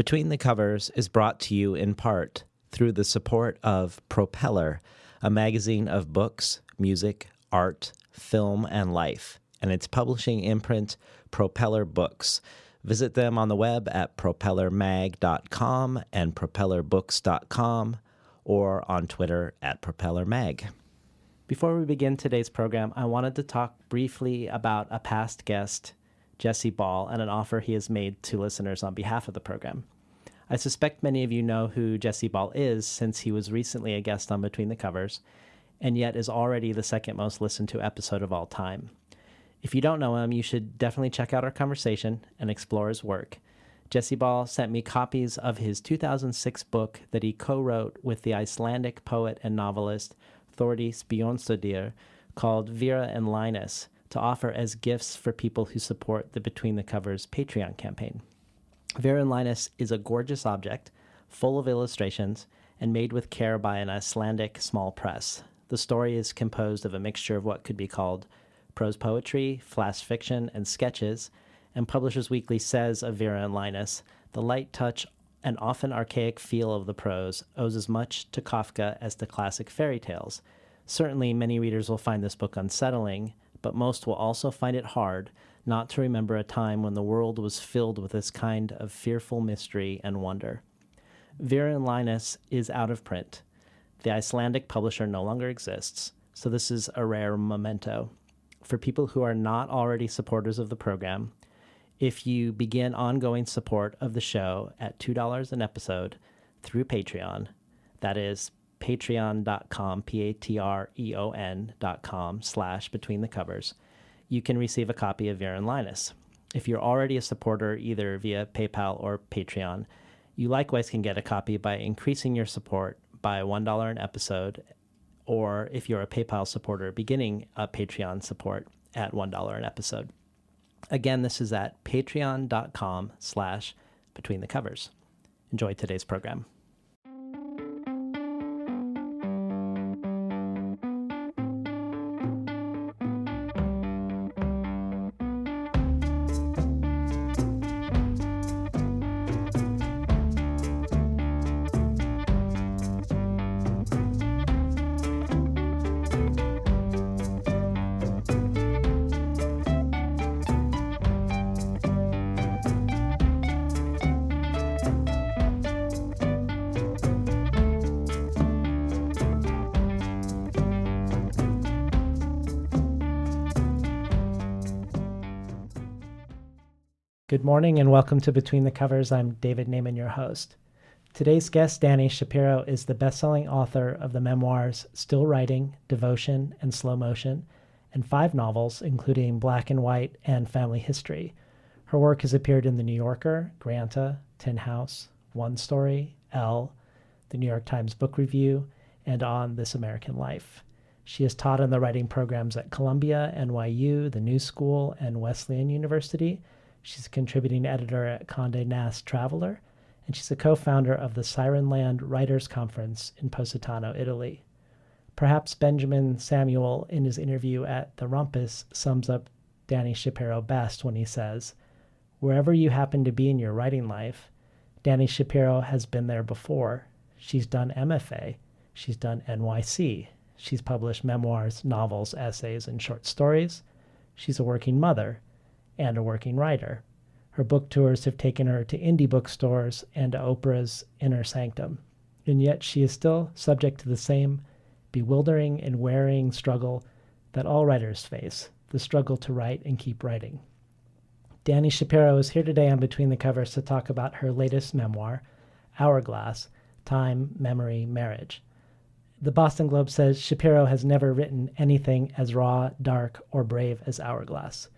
Between the Covers is brought to you in part through the support of Propeller, a magazine of books, music, art, film, and life, and its publishing imprint, Propeller Books. Visit them on the web at propellermag.com and propellerbooks.com or on Twitter at propellermag. Before we begin today's program, I wanted to talk briefly about a past guest, Jesse Ball, and an offer he has made to listeners on behalf of the program. I suspect many of you know who Jesse Ball is, since he was recently a guest on Between the Covers, and yet is already the second most listened to episode of all time. If you don't know him, you should definitely check out our conversation and explore his work. Jesse Ball sent me copies of his 2006 book that he co-wrote with the Icelandic poet and novelist Þórdís Björnsdóttir, called Vera and Linus, to offer as gifts for people who support the Between the Covers Patreon campaign. Vera and Linus is a gorgeous object, full of illustrations, and made with care by an Icelandic small press. The story is composed of a mixture of what could be called prose poetry, flash fiction, and sketches, and Publishers Weekly says of Vera and Linus, the light touch and often archaic feel of the prose owes as much to Kafka as to classic fairy tales. Certainly, many readers will find this book unsettling, but most will also find it hard not to remember a time when the world was filled with this kind of fearful mystery and wonder. Vera and Linus is out of print. The Icelandic publisher no longer exists, so this is a rare memento. For people who are not already supporters of the program, if you begin ongoing support of the show at $2 an episode through Patreon, that is patreon.com, patreon.com/betweenthecovers, you can receive a copy of Vera and Linus. If you're already a supporter either via PayPal or Patreon, you likewise can get a copy by increasing your support by $1 an episode, or if you're a PayPal supporter, beginning a Patreon support at $1 an episode. Again, this is at patreon.com/betweenthecovers. Enjoy today's program. Good morning and welcome to Between the Covers. I'm David Naiman, your host. Today's guest, Dani Shapiro, is the best-selling author of the memoirs Still Writing, Devotion, and Slow Motion, and 5 novels, including Black and White and Family History. Her work has appeared in The New Yorker, Granta, Tin House, One Story, Elle, The New York Times Book Review, and on This American Life. She has taught in the writing programs at Columbia, NYU, the New School, and Wesleyan University. She's a contributing editor at Condé Nast Traveler, and she's a co-founder of the Sirenland Writers Conference in Positano, Italy. Perhaps Benjamin Samuel, in his interview at The Rumpus, sums up Dani Shapiro best when he says, "Wherever you happen to be in your writing life, Dani Shapiro has been there before. She's done MFA. She's done NYC. She's published memoirs, novels, essays, and short stories. She's a working mother and a working writer. Her book tours have taken her to indie bookstores and to Oprah's inner sanctum. And yet she is still subject to the same bewildering and wearying struggle that all writers face, the struggle to write and keep writing." Dani Shapiro is here today on Between the Covers to talk about her latest memoir, Hourglass, Time, Memory, Marriage. The Boston Globe says Shapiro has never written anything as raw, dark, or brave as Hourglass.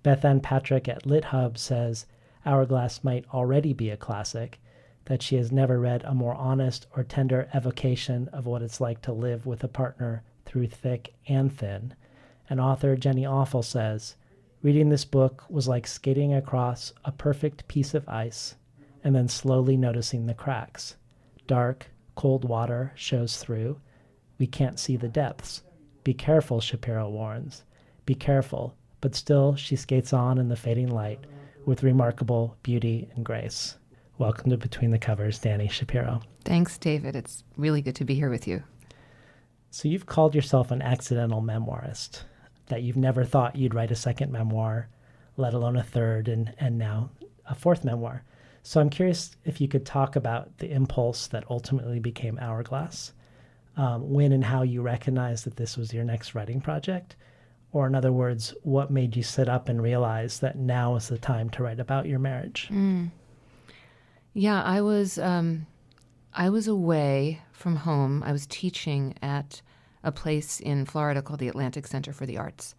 Beth Ann Patrick at LitHub says Hourglass might already be a classic, that she has never read a more honest or tender evocation of what it's like to live with a partner through thick and thin. And author Jenny Awful says, reading this book was like skating across a perfect piece of ice and then slowly noticing the cracks. Dark, cold water shows through. We can't see the depths. Be careful, Shapiro warns. Be careful. But still she skates on in the fading light with remarkable beauty and grace. Welcome to Between the Covers, Dani Shapiro. Thanks, David. It's really good to be here with you. So you've called yourself an accidental memoirist, that you've never thought you'd write a second memoir, let alone a third, and now a fourth memoir. So I'm curious if you could talk about the impulse that ultimately became Hourglass, when and how you recognized that this was your next writing project, or in other words, what made you sit up and realize that now is the time to write about your marriage? Yeah, I was away from home. I was teaching at a place in Florida called the Atlantic Center for the Arts.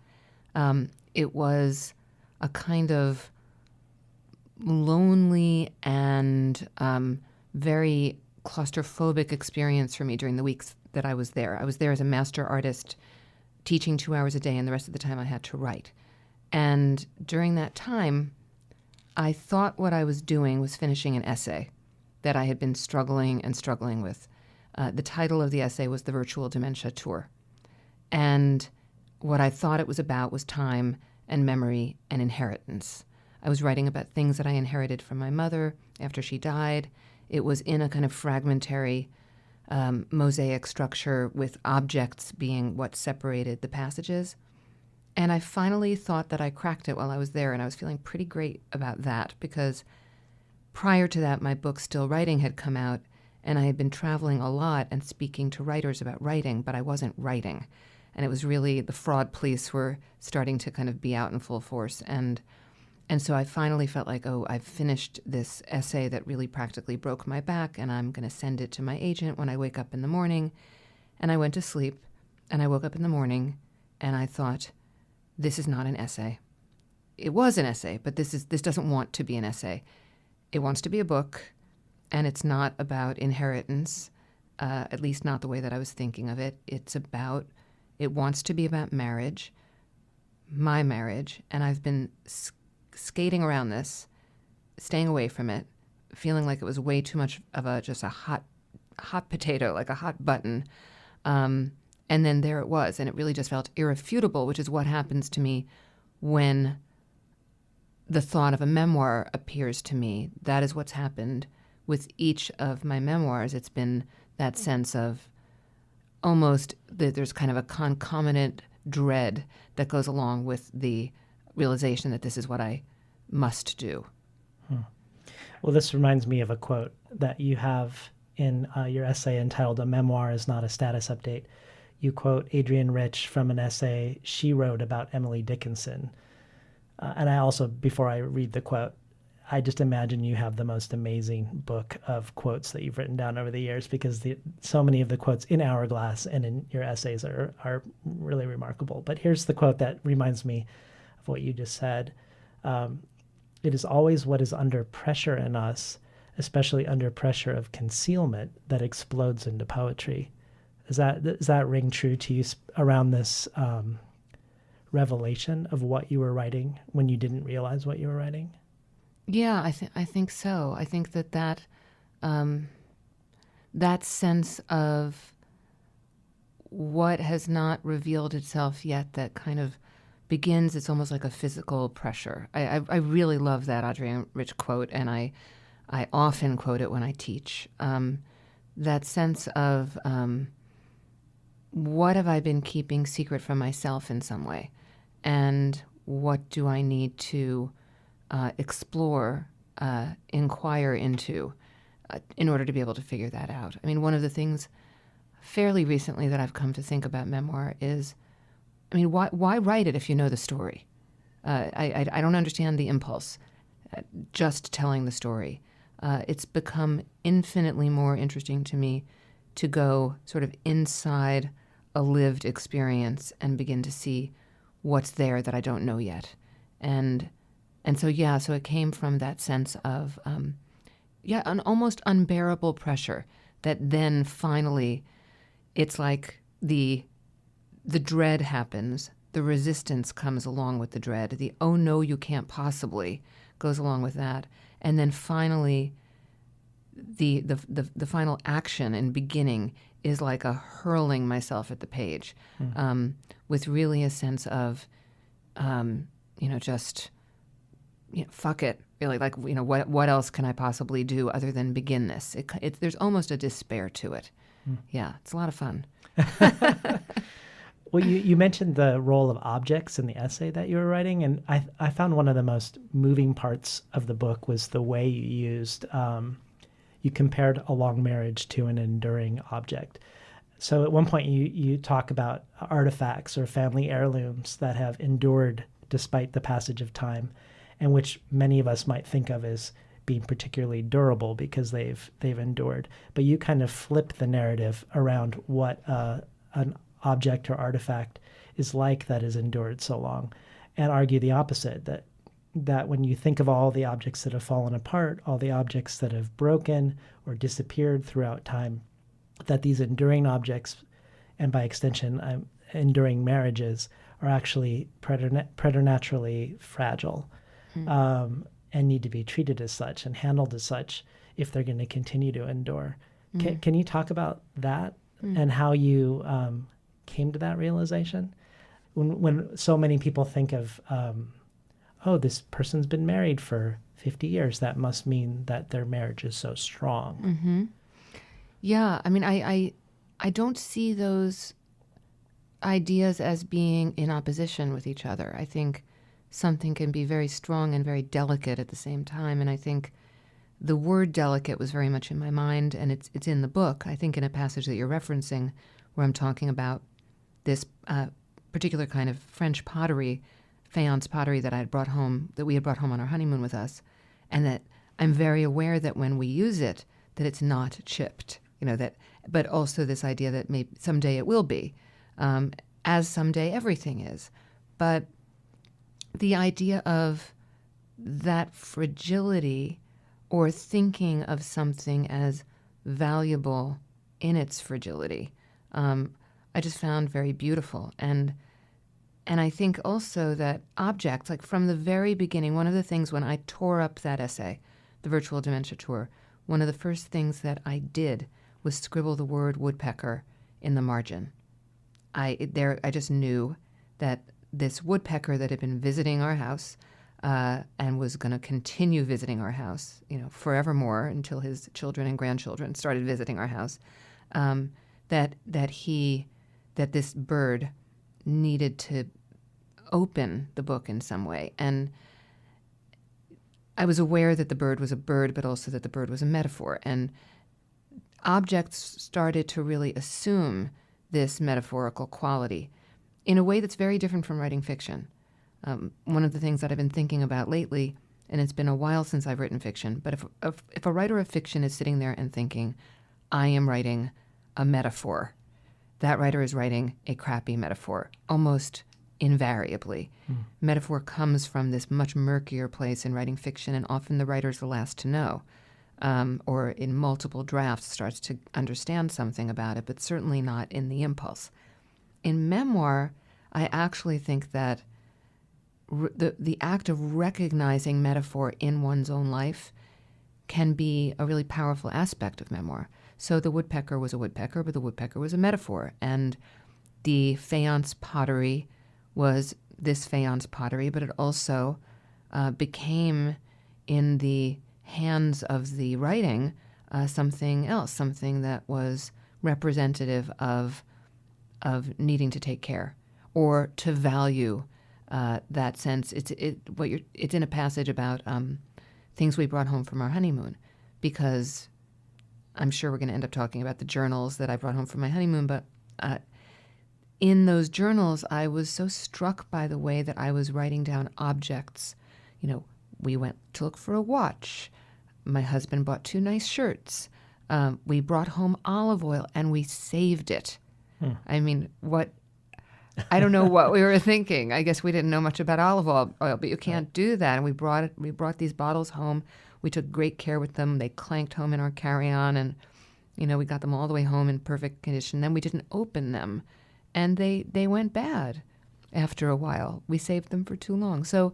It was a kind of lonely and very claustrophobic experience for me during the weeks that I was there. I was there as a master artist, teaching 2 hours a day, and the rest of the time I had to write. And during that time, I thought what I was doing was finishing an essay that I had been struggling with. The title of the essay was The Virtual Dementia Tour. And what I thought it was about was time and memory and inheritance. I was writing about things that I inherited from my mother after she died. It was in a kind of fragmentary mosaic structure with objects being what separated the passages. And I finally thought that I cracked it while I was there, and I was feeling pretty great about that because prior to that, my book Still Writing had come out, and I had been traveling a lot and speaking to writers about writing, but I wasn't writing. And it was really the fraud police were starting to kind of be out in full force. And so I finally felt like, oh, I've finished this essay that really practically broke my back, and I'm going to send it to my agent when I wake up in the morning. And I went to sleep, and I woke up in the morning, and I thought, this is not an essay. It was an essay, but this doesn't want to be an essay. It wants to be a book, and it's not about inheritance, at least not the way that I was thinking of it. It wants to be about marriage, my marriage, and I've been skating around this, staying away from it, feeling like it was way too much of just a hot potato, like a hot button. And then there it was, and it really just felt irrefutable, which is what happens to me when the thought of a memoir appears to me. That is what's happened with each of my memoirs. It's been that sense of almost that there's kind of a concomitant dread that goes along with the realization that this is what I must do. Well, this reminds me of a quote that you have in your essay entitled "A Memoir is Not a Status Update." You quote Adrienne Rich from an essay she wrote about Emily Dickinson. And I also, before I read the quote, I just imagine you have the most amazing book of quotes that you've written down over the years, because so many of the quotes in Hourglass and in your essays are really remarkable. But here's the quote that reminds me of what you just said. It is always what is under pressure in us, especially under pressure of concealment, that explodes into poetry. Does that ring true to you around this revelation of what you were writing when you didn't realize what you were writing? Yeah, I think so. I think that sense of what has not revealed itself yet, that kind of begins, it's almost like a physical pressure. I really love that Adrienne Rich quote, and I often quote it when I teach. That sense of what have I been keeping secret from myself in some way? And what do I need to explore, inquire into in order to be able to figure that out? I mean, one of the things fairly recently that I've come to think about memoir is, I mean, why write it if you know the story? I don't understand the impulse, just telling the story. It's become infinitely more interesting to me to go sort of inside a lived experience and begin to see what's there that I don't know yet. And so it came from that sense of, an almost unbearable pressure that then finally it's like the dread happens, the resistance comes along with the dread, the oh no, you can't possibly goes along with that. And then finally the final action and beginning is like a hurling myself at the page, with really a sense of, fuck it. really. Like, what else can I possibly do other than begin this? There's almost a despair to it. Yeah, it's a lot of fun. Well, you mentioned the role of objects in the essay that you were writing, and I found one of the most moving parts of the book was the way you used, you compared a long marriage to an enduring object. So at one point you talk about artifacts or family heirlooms that have endured despite the passage of time, and which many of us might think of as being particularly durable because they've endured. But you kind of flip the narrative around what an object or artifact is like that has endured so long, and argue the opposite, that when you think of all the objects that have fallen apart, all the objects that have broken or disappeared throughout time, that these enduring objects, and by extension enduring marriages, are actually preternaturally fragile, and need to be treated as such and handled as such if they're going to continue to endure. Can you talk about that and how you came to that realization? When so many people think of, this person's been married for 50 years, that must mean that their marriage is so strong. Mm-hmm. Yeah, I mean, I don't see those ideas as being in opposition with each other. I think something can be very strong and very delicate at the same time, and I think the word delicate was very much in my mind, and it's in the book, I think in a passage that you're referencing, where I'm talking about this particular kind of French pottery, faience pottery that we had brought home on our honeymoon with us, and that I'm very aware that when we use it, that it's not chipped, but also this idea that maybe someday it will be, as someday everything is. But the idea of that fragility, or thinking of something as valuable in its fragility, I just found very beautiful. And I think also that objects, like from the very beginning, one of the things when I tore up that essay, the Virtual Dementia Tour, one of the first things that I did was scribble the word woodpecker in the margin. I just knew that this woodpecker that had been visiting our house and was going to continue visiting our house, forevermore until his children and grandchildren started visiting our house, that this bird needed to open the book in some way. And I was aware that the bird was a bird, but also that the bird was a metaphor. And objects started to really assume this metaphorical quality in a way that's very different from writing fiction. One of the things that I've been thinking about lately, and it's been a while since I've written fiction, but if a writer of fiction is sitting there and thinking, I am writing a metaphor, that writer is writing a crappy metaphor, almost invariably. Metaphor comes from this much murkier place in writing fiction, and often the writer's the last to know, or in multiple drafts starts to understand something about it, but certainly not in the impulse. In memoir, I actually think that the act of recognizing metaphor in one's own life can be a really powerful aspect of memoir. So the woodpecker was a woodpecker, but the woodpecker was a metaphor. And the faience pottery was this faience pottery, but it also became, in the hands of the writing, something else, something that was representative of needing to take care or to value that sense. It's in a passage about things we brought home from our honeymoon, because I'm sure we're going to end up talking about the journals that I brought home from my honeymoon, but in those journals, I was so struck by the way that I was writing down objects. We went to look for a watch. My husband bought 2 nice shirts. We brought home olive oil, and we saved it. I mean, I don't know what we were thinking. I guess we didn't know much about olive oil, but you can't do that. And we brought these bottles home. We took great care with them. They clanked home in our carry-on, and we got them all the way home in perfect condition. Then we didn't open them, and they went bad after a while. We saved them for too long. So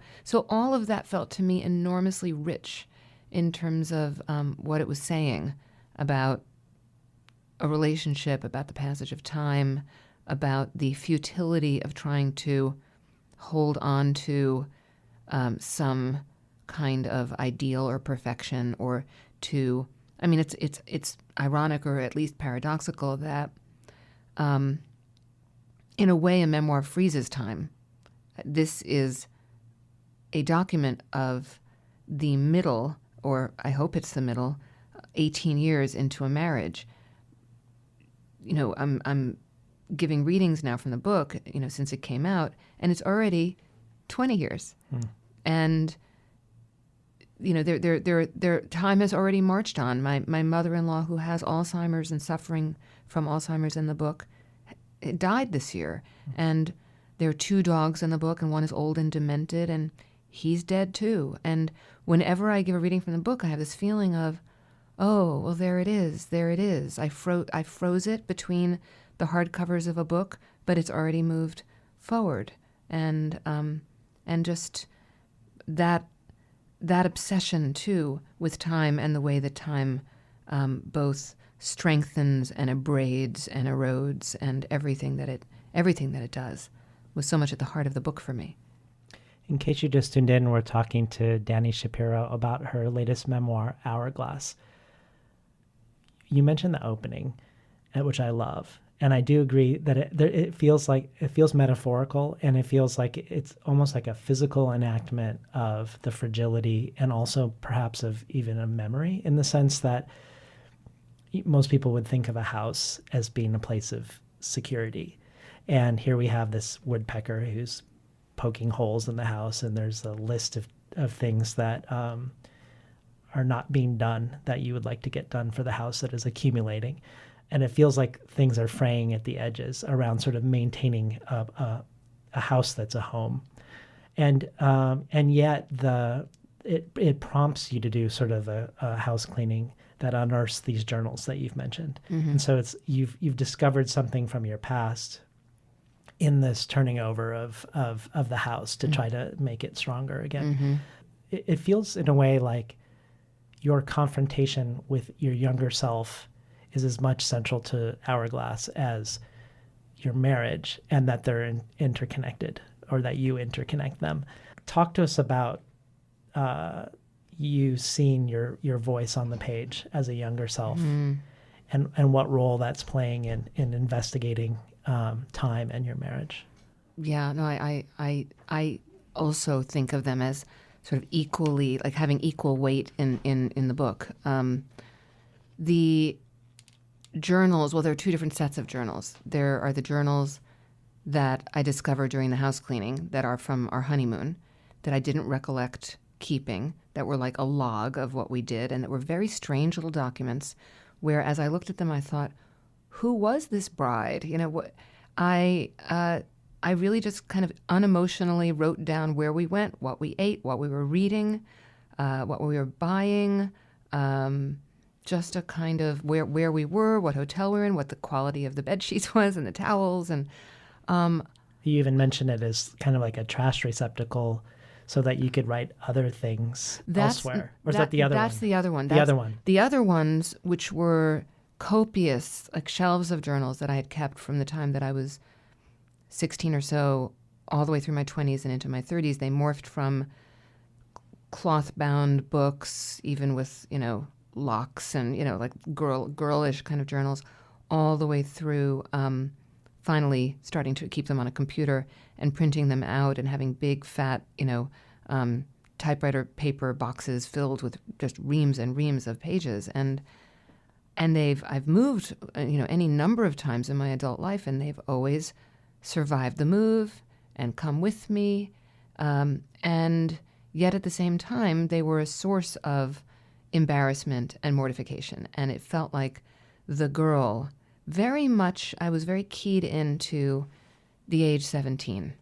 all of that felt to me enormously rich in terms of what it was saying about a relationship, about the passage of time, about the futility of trying to hold on to some kind of ideal or perfection, or to, I mean, it's ironic or at least paradoxical that in a way a memoir freezes time. This is a document of the middle, or I hope it's the middle, 18 years into a marriage. I'm giving readings now from the book, since it came out, and it's already 20 years. And, their time has already marched on. My mother-in-law, who has Alzheimer's and suffering from Alzheimer's in the book, died this year. And there are 2 dogs in the book, and one is old and demented, and he's dead too. And whenever I give a reading from the book, I have this feeling of, oh, well, there it is. I froze it between the hardcovers of a book, but it's already moved forward. And just that obsession too with time, and the way that time both strengthens and abrades and erodes, and everything that it does was so much at the heart of the book for me. In case you just tuned in, we're talking to Dani Shapiro about her latest memoir, Hourglass. You mentioned the opening, which I love. And I do agree that it feels metaphorical, and it feels like it's almost like a physical enactment of the fragility, and also perhaps of even a memory, in the sense that most people would think of a house as being a place of security. And here we have this woodpecker who's poking holes in the house, and there's a list of things that are not being done that you would like to get done for the house that is accumulating. And it feels like things are fraying at the edges around sort of maintaining a house that's a home. And yet it prompts you to do sort of a house cleaning that unearths these journals that you've mentioned. Mm-hmm. And so you've discovered something from your past in this turning over of the house to try to make it stronger again. Mm-hmm. It feels in a way like your confrontation with your younger self is as much central to Hourglass as your marriage, and that they're interconnected, or that you interconnect them. Talk to us about you seeing your voice on the page as a younger self, and what role that's playing in investigating time and your marriage. Yeah, no, I also think of them as sort of equally, like having equal weight in the book. The journals, well, there are 2 different sets of journals. There are the journals that I discovered during the house cleaning that are from our honeymoon, that I didn't recollect keeping, that were like a log of what we did, and that were very strange little documents where, as I looked at them, I thought, who was this bride? I really just kind of unemotionally wrote down where we went, what we ate, what we were reading, what we were buying, just a kind of where we were, what hotel we were in, what the quality of the bed sheets was, and the towels. And you even mentioned it as kind of like a trash receptacle, so that you could write other things elsewhere. Or is that the other one? That's the other one. The other one. The other ones, which were copious, like shelves of journals that I had kept from the time that I was 16 or so, all the way through my 20s and into my 30s. They morphed from cloth-bound books, even with, locks and, like girlish kind of journals, all the way through finally starting to keep them on a computer and printing them out and having big, fat, typewriter paper boxes filled with just reams and reams of pages. And I've moved, any number of times in my adult life, and they've always survived the move and come with me. And yet at the same time, they were a source of embarrassment and mortification. And it felt like the girl, very much, I was very keyed into the age 17,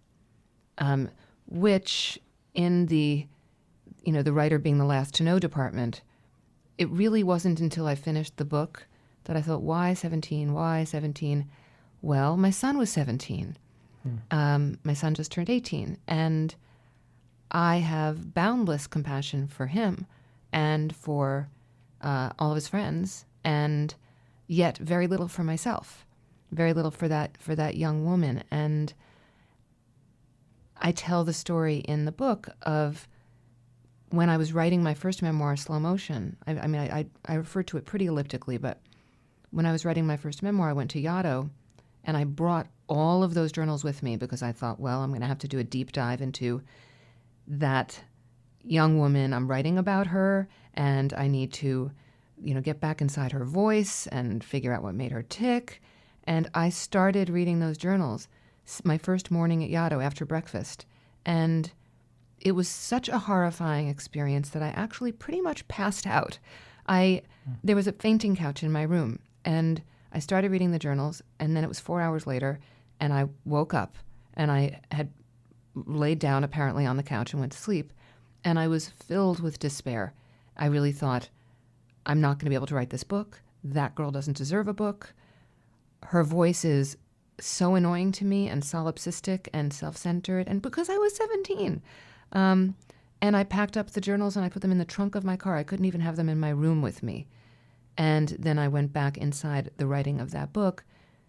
which in the writer being the last to know department, it really wasn't until I finished the book that I thought, why 17? Why 17? Well, my son was 17. My son just turned 18. And I have boundless compassion for him and for all of his friends, and yet very little for myself, very little for that young woman. And I tell the story in the book of when I was writing my first memoir, Slow Motion, I refer to it pretty elliptically, but when I was writing my first memoir, I went to Yaddo, and I brought all of those journals with me because I thought, well, I'm going to have to do a deep dive into that young woman. I'm writing about her, and I need to, get back inside her voice and figure out what made her tick. And I started reading those journals my first morning at Yaddo after breakfast, and it was such a horrifying experience that I actually pretty much passed out. There was a fainting couch in my room, and I started reading the journals, and then it was 4 hours later, and I woke up, and I had laid down apparently on the couch and went to sleep, and I was filled with despair. I really thought, I'm not going to be able to write this book. That girl doesn't deserve a book. Her voice is so annoying to me and solipsistic and self-centered, and because I was 17. And I packed up the journals and I put them in the trunk of my car. I couldn't even have them in my room with me. And then I went back inside the writing of that book,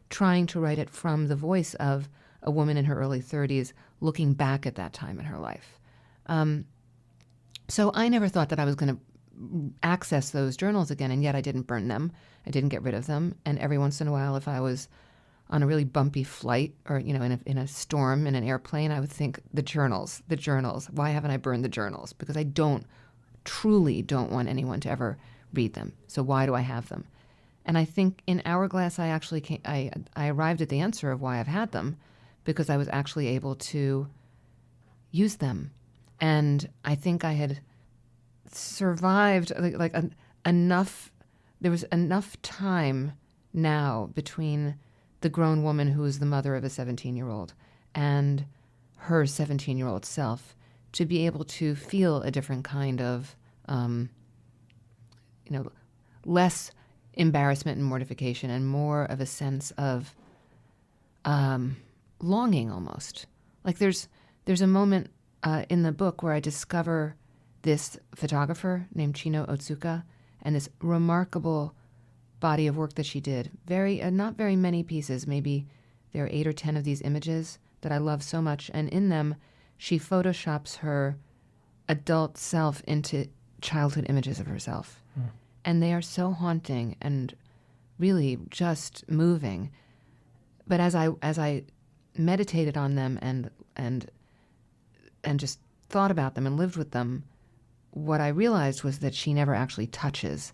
trying to write it from the voice of a woman in her early 30s looking back at that time in her life. So I never thought that I was going to access those journals again, and yet I didn't burn them. I didn't get rid of them. And every once in a while, if I was on a really bumpy flight or, in a storm in an airplane, I would think, the journals. Why haven't I burned the journals? Because I truly don't want anyone to ever read them. So why do I have them? And I think in Hourglass, I actually I arrived at the answer of why I've had them, because I was actually able to use them. And I think I had survived enough. There was enough time now between the grown woman who is the mother of a 17-year-old and her 17-year-old self to be able to feel a different kind of, less embarrassment and mortification and more of a sense of longing almost. Like there's a moment in the book where I discover this photographer named Chino Otsuka and this remarkable body of work that she did. Not very many pieces, maybe there are 8 or 10 of these images that I love so much. And in them, she photoshops her adult self into childhood images of herself. Mm. And they are so haunting and really just moving. But as I meditated on them and just thought about them and lived with them, what I realized was that she never actually touches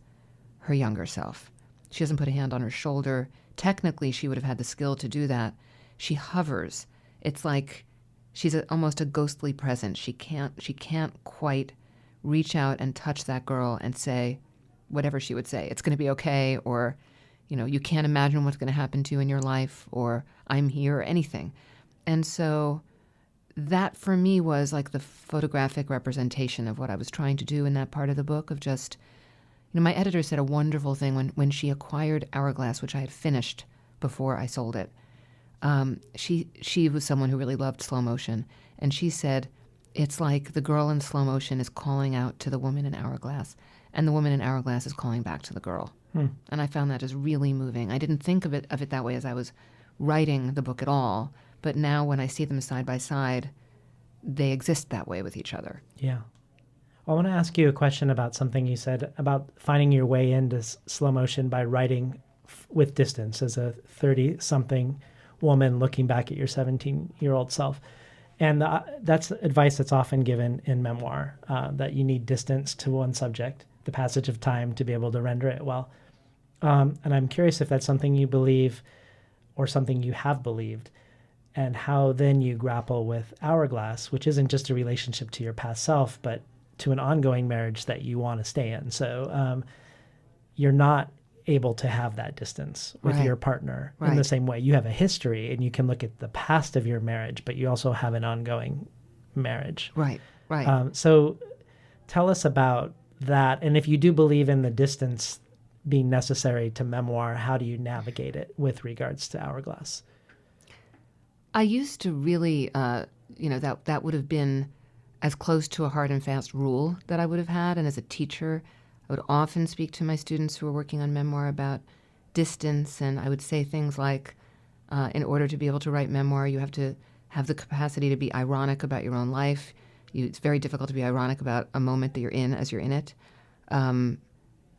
her younger self. She doesn't put a hand on her shoulder. Technically, she would have had the skill to do that. She hovers. It's like she's almost a ghostly presence. She can't quite reach out and touch that girl and say whatever she would say. It's going to be okay, or, you can't imagine what's going to happen to you in your life, or I'm here, or anything. And so that for me was like the photographic representation of what I was trying to do in that part of the book of just, my editor said a wonderful thing when she acquired Hourglass, which I had finished before I sold it. She was someone who really loved slow motion, and she said, it's like the girl in slow motion is calling out to the woman in Hourglass, and the woman in Hourglass is calling back to the girl. And I found that just really moving. I didn't think of it that way as I was writing the book at all, but now when I see them side by side, they exist that way with each other. Yeah. Well, I want to ask you a question about something you said about finding your way into slow motion by writing with distance as a 30-something woman looking back at your 17-year-old self. And that's advice that's often given in memoir, that you need distance to one subject, the passage of time to be able to render it well. And I'm curious if that's something you believe or something you have believed, and how then you grapple with Hourglass, which isn't just a relationship to your past self, but to an ongoing marriage that you want to stay in. So you're not able to have that distance with your partner in the same way. You have a history and you can look at the past of your marriage, but you also have an ongoing marriage. Right. So tell us about that. And if you do believe in the distance being necessary to memoir, how do you navigate it with regards to Hourglass? I used to really, that would have been as close to a hard and fast rule that I would have had. And as a teacher, I would often speak to my students who were working on memoir about distance. And I would say things like, in order to be able to write memoir, you have to have the capacity to be ironic about your own life. It's very difficult to be ironic about a moment that you're in as you're in it.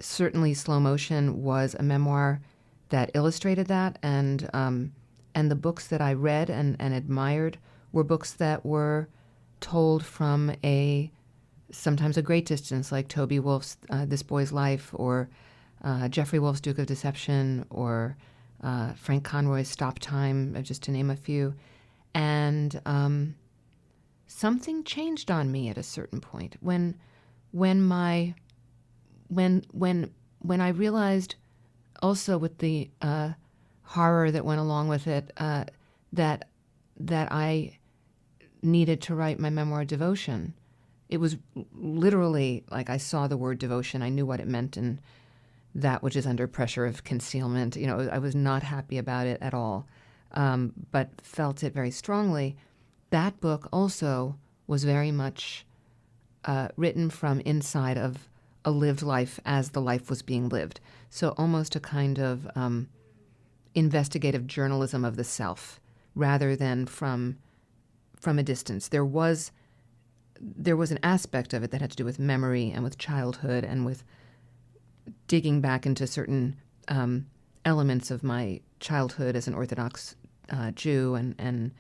Certainly, Slow Motion was a memoir that illustrated that, and the books that I read and admired were books that were told from sometimes a great distance, like Toby Wolfe's This Boy's Life, or Jeffrey Wolfe's Duke of Deception, or Frank Conroy's Stop Time, just to name a few. And something changed on me at a certain point when I realized, also with the horror that went along with it, that I needed to write my memoir Devotion. It was literally like I saw the word devotion. I knew what it meant, and that which is under pressure of concealment. I was not happy about it at all, but felt it very strongly. That book also was very much written from inside of a lived life as the life was being lived. So almost a kind of investigative journalism of the self, rather than from a distance. There was an aspect of it that had to do with memory and with childhood and with digging back into certain elements of my childhood as an Orthodox Jew, and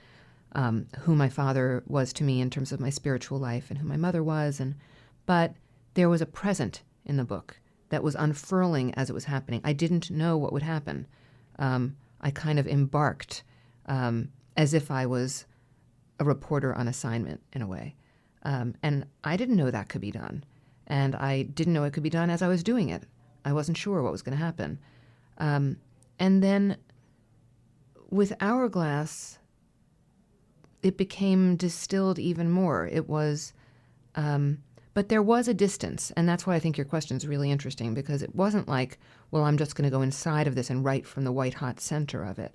who my father was to me in terms of my spiritual life, and who my mother was. But there was a present in the book that was unfurling as it was happening. I didn't know what would happen. I kind of embarked as if I was a reporter on assignment, in a way. And I didn't know that could be done. And I didn't know it could be done as I was doing it. I wasn't sure what was going to happen. And then with Hourglass, it became distilled even more. It was, but there was a distance. And that's why I think your question is really interesting, because it wasn't like, well, I'm just going to go inside of this and write from the white-hot center of it.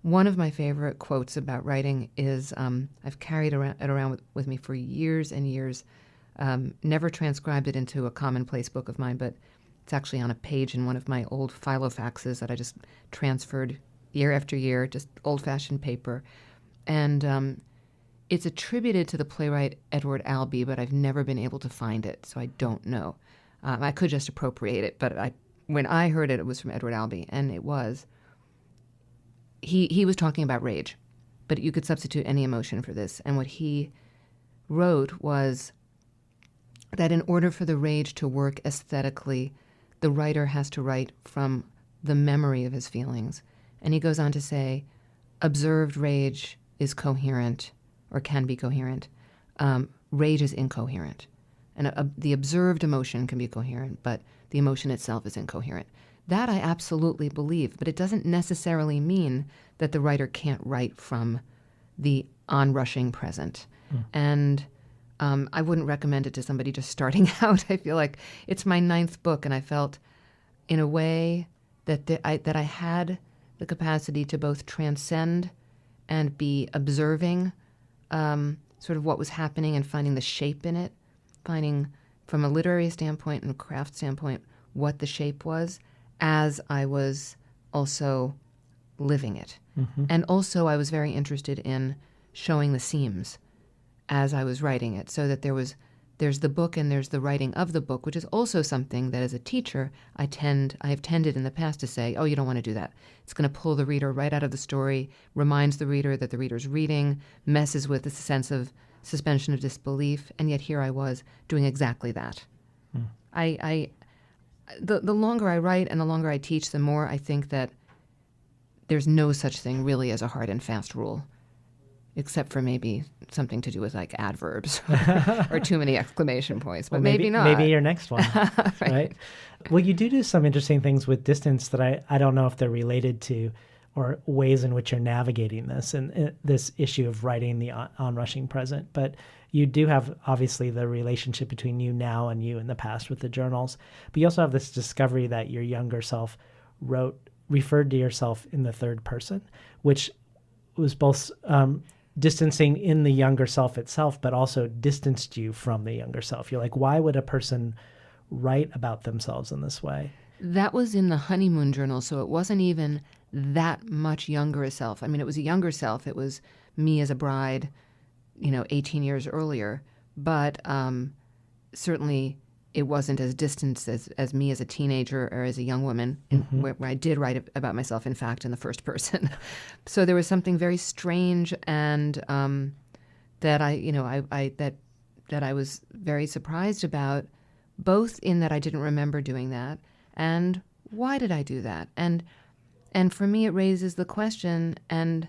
One of my favorite quotes about writing is, I've carried it around with me for years and years, never transcribed it into a commonplace book of mine, but it's actually on a page in one of my old filofaxes that I just transferred year after year, just old-fashioned paper. And it's attributed to the playwright Edward Albee, but I've never been able to find it, so I don't know. I could just appropriate it, but when I heard it, it was from Edward Albee, and it was... He was talking about rage, but you could substitute any emotion for this. And what he wrote was that in order for the rage to work aesthetically, the writer has to write from the memory of his feelings. And he goes on to say, observed rage is coherent, or can be coherent. Rage is incoherent. And the observed emotion can be coherent, but the emotion itself is incoherent. That I absolutely believe, but it doesn't necessarily mean that the writer can't write from the onrushing present. And I wouldn't recommend it to somebody just starting out. I feel like it's my 9th book, and I felt in a way that I had the capacity to both transcend and be observing sort of what was happening and finding the shape in it, finding from a literary standpoint and a craft standpoint what the shape was, as I was also living it. Mm-hmm. And also I was very interested in showing the seams as I was writing it, so that there's the book and there's the writing of the book, which is also something that as a teacher I have tended in the past to say, oh, you don't want to do that. It's going to pull the reader right out of the story, reminds the reader that the reader's reading, messes with the sense of suspension of disbelief, and yet here I was doing exactly that. The longer I write and the longer I teach, the more I think that there's no such thing really as a hard and fast rule, except for maybe something to do with like adverbs or too many exclamation points, but well, maybe not. Maybe your next one, right? Well, you do some interesting things with distance that I don't know if they're related to or ways in which you're navigating this and this issue of writing the onrushing present. But you do have, obviously, the relationship between you now and you in the past with the journals. But you also have this discovery that your younger self referred to yourself in the third person, which was both distancing in the younger self itself, but also distanced you from the younger self. You're like, why would a person write about themselves in this way? That was in the honeymoon journal, so it wasn't even that much younger self. I mean, it was a younger self. It was me as a bride 18 years earlier, but certainly it wasn't as distant as me as a teenager or as a young woman, where I did write about myself, in fact, in the first person. So there was something very strange, and that I was very surprised about, both in that I didn't remember doing that, and why did I do that? And for me, it raises the question, and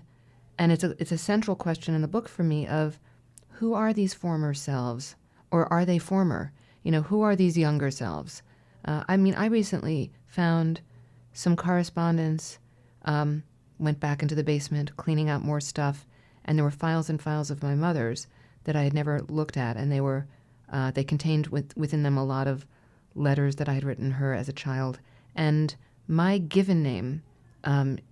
it's a central question in the book for me, of who are these former selves, or are they former? Who are these younger selves? I recently found some correspondence, went back into the basement, cleaning out more stuff, and there were files and files of my mother's that I had never looked at, and they contained within them a lot of letters that I had written her as a child. And my given name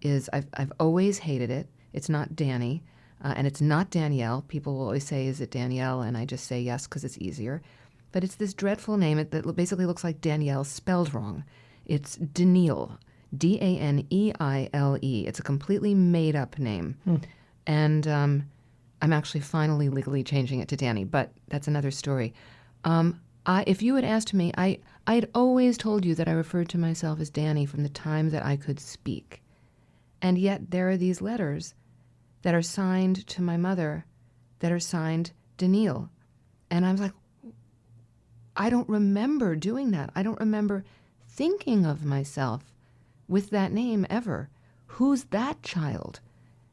is, I've always hated it. It's not Dani, and it's not Danielle. People will always say, is it Danielle? And I just say yes because it's easier. But it's this dreadful name that basically looks like Danielle spelled wrong. It's Daniele, Daneile. It's a completely made-up name. And I'm actually finally legally changing it to Dani, but that's another story. If you had asked me, I'd always told you that I referred to myself as Dani from the time that I could speak. And yet there are these letters that are signed to my mother that are signed Daniele. And I was like, I don't remember doing that. I don't remember thinking of myself with that name ever. Who's that child?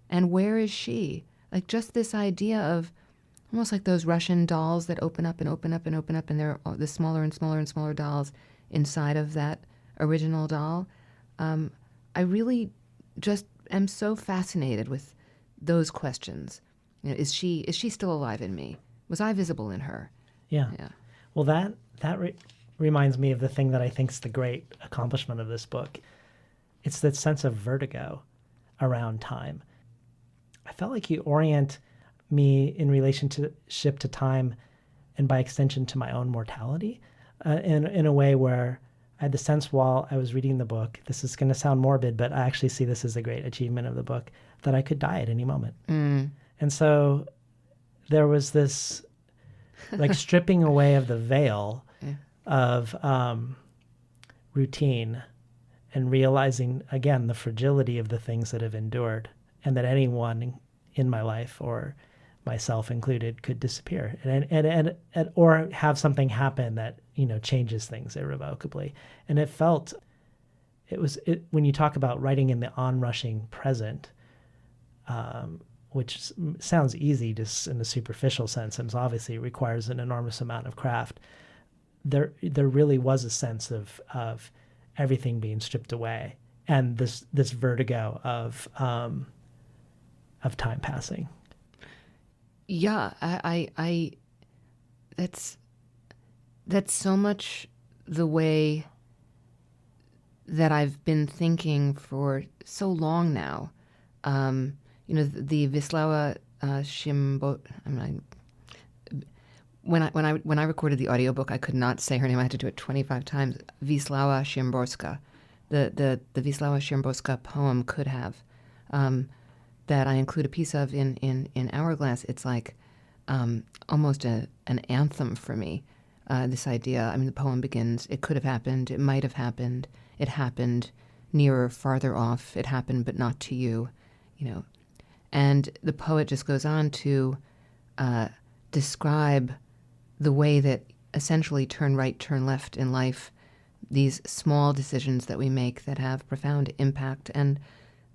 And where is she? Like, just this idea of almost like those Russian dolls that open up and open up and open up, and there are the smaller and smaller and smaller dolls inside of that original doll. I really just am so fascinated with those questions. Is she still alive in me? Was I visible in her? Yeah. Well, that reminds me of the thing that I think is the great accomplishment of this book. It's that sense of vertigo around time. I felt like you orient me in relationship to time, and by extension to my own mortality, in a way where I had the sense while I was reading the book, this is going to sound morbid, but I actually see this as a great achievement of the book, that I could die at any moment. And so there was this like stripping away of the veil of routine, and realizing again the fragility of the things that have endured, and that anyone in my life, or myself included, could disappear and or have something happen that changes things irrevocably. And it when you talk about writing in the onrushing present, which sounds easy just in a superficial sense, and obviously requires an enormous amount of craft. There really was a sense of everything being stripped away, and this vertigo of time passing. Yeah, I that's so much the way that I've been thinking for so long now. The Wisława when I recorded the audiobook, I could not say her name. I had to do it 25 times. Wisława Szymborska. The Wisława Szymborska poem Could Have, that I include a piece of in Hourglass. It's like almost an anthem for me. This idea, the poem begins, it could have happened, it might have happened, it happened, nearer, farther off, it happened but not to you, And the poet just goes on to describe the way that essentially turn right, turn left in life, these small decisions that we make that have profound impact. And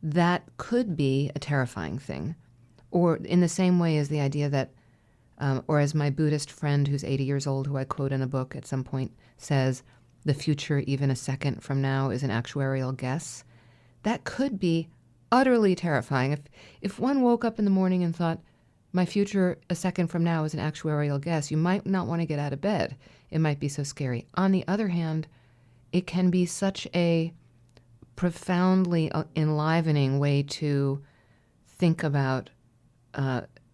that could be a terrifying thing. Or in the same way as the idea that, or as my Buddhist friend who's 80 years old, who I quote in a book at some point, says, the future even a second from now is an actuarial guess. That could be utterly terrifying. If one woke up in the morning and thought, my future a second from now is an actuarial guess, you might not want to get out of bed. It might be so scary. On the other hand, it can be such a profoundly enlivening way to think about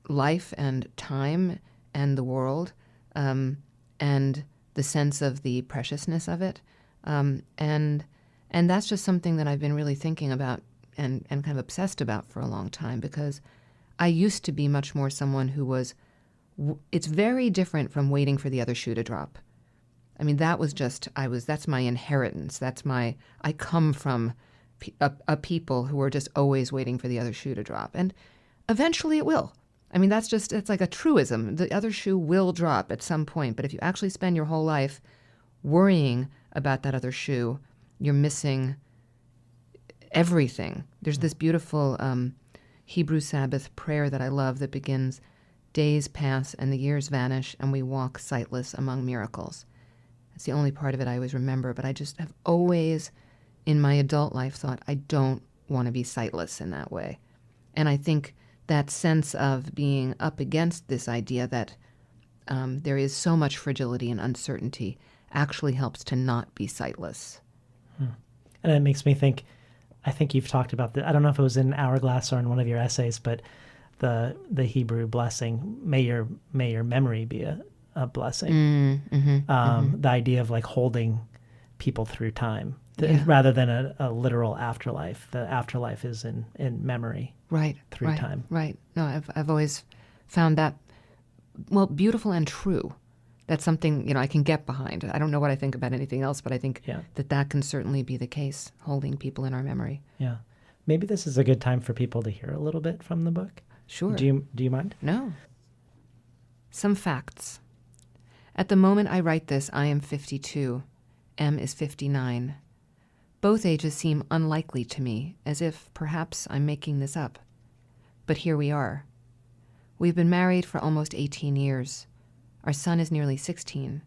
life and time and the world, and the sense of the preciousness of it. And that's just something that I've been really thinking about and kind of obsessed about for a long time, because I used to be much more someone who was It's very different from waiting for the other shoe to drop. I mean, that's my inheritance. I come from a people who are just always waiting for the other shoe to drop. And eventually it will. I mean, it's like a truism. The other shoe will drop at some point. But if you actually spend your whole life worrying about that other shoe, you're missing everything. There's this beautiful Hebrew Sabbath prayer that I love that begins, "Days pass and the years vanish and we walk sightless among miracles." It's the only part of it I always remember, but I just have always in my adult life thought I don't want to be sightless in that way. And I think that sense of being up against this idea that there is so much fragility and uncertainty actually helps to not be sightless. And it makes me think, I think you've talked about I don't know if it was in Hourglass or in one of your essays, but the Hebrew blessing, may your memory be a blessing. The idea of like holding people through time rather than a literal afterlife. The afterlife is in memory, through time. Right. No, I've always found that, well, beautiful and true. That's something, I can get behind. I don't know what I think about anything else, but I think that can certainly be the case, holding people in our memory. Yeah. Maybe this is a good time for people to hear a little bit from the book. Sure. Do you mind? No. Some facts. At the moment I write this, I am 52. M is 59. Both ages seem unlikely to me, as if perhaps I'm making this up. But here we are. We've been married for almost 18 years. Our son is nearly 16.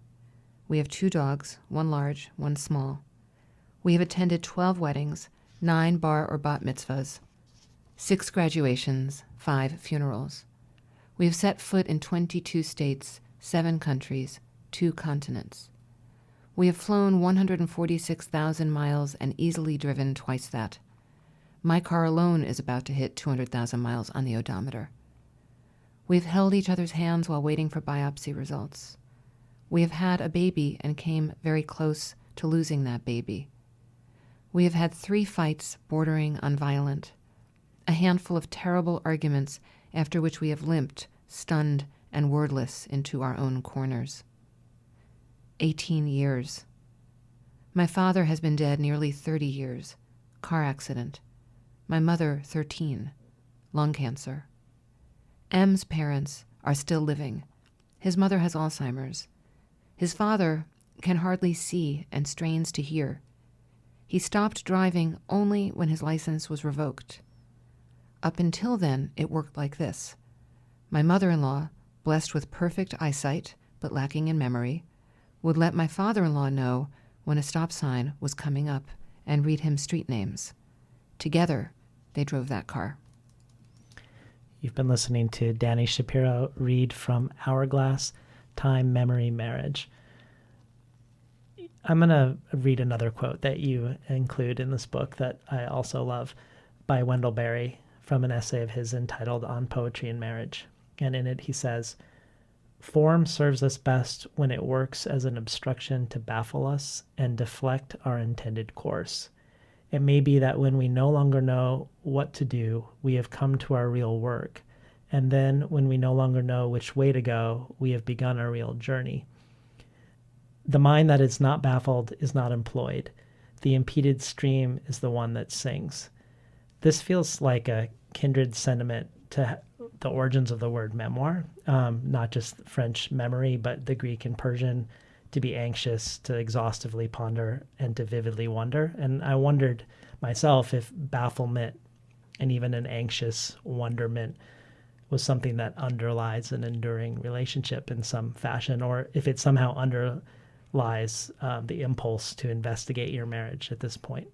We have 2 dogs, one large, one small. We have attended 12 weddings, 9 bar or bat mitzvahs, 6 graduations, 5 funerals. We have set foot in 22 states, 7 countries, 2 continents. We have flown 146,000 miles and easily driven twice that. My car alone is about to hit 200,000 miles on the odometer. We've held each other's hands while waiting for biopsy results. We have had a baby and came very close to losing that baby. We have had 3 fights bordering on violent, a handful of terrible arguments after which we have limped, stunned, and wordless into our own corners. 18 years. My father has been dead nearly 30 years. Car accident. My mother, 13. Lung cancer. M's parents are still living. His mother has Alzheimer's. His father can hardly see and strains to hear. He stopped driving only when his license was revoked. Up until then, it worked like this. My mother-in-law, blessed with perfect eyesight but lacking in memory, would let my father-in-law know when a stop sign was coming up and read him street names. Together, they drove that car. You've been listening to Dani Shapiro read from Hourglass, Time, Memory, Marriage. I'm going to read another quote that you include in this book that I also love by Wendell Berry from an essay of his entitled On Poetry and Marriage. And in it he says, "Form serves us best when it works as an obstruction to baffle us and deflect our intended course. It may be that when we no longer know what to do, we have come to our real work. And then when we no longer know which way to go, we have begun our real journey. The mind that is not baffled is not employed. The impeded stream is the one that sings." This feels like a kindred sentiment to the origins of the word memoir, not just French memory, but the Greek and Persian, to be anxious, to exhaustively ponder, and to vividly wonder. And I wondered myself if bafflement and even an anxious wonderment was something that underlies an enduring relationship in some fashion, or if it somehow underlies the impulse to investigate your marriage at this point.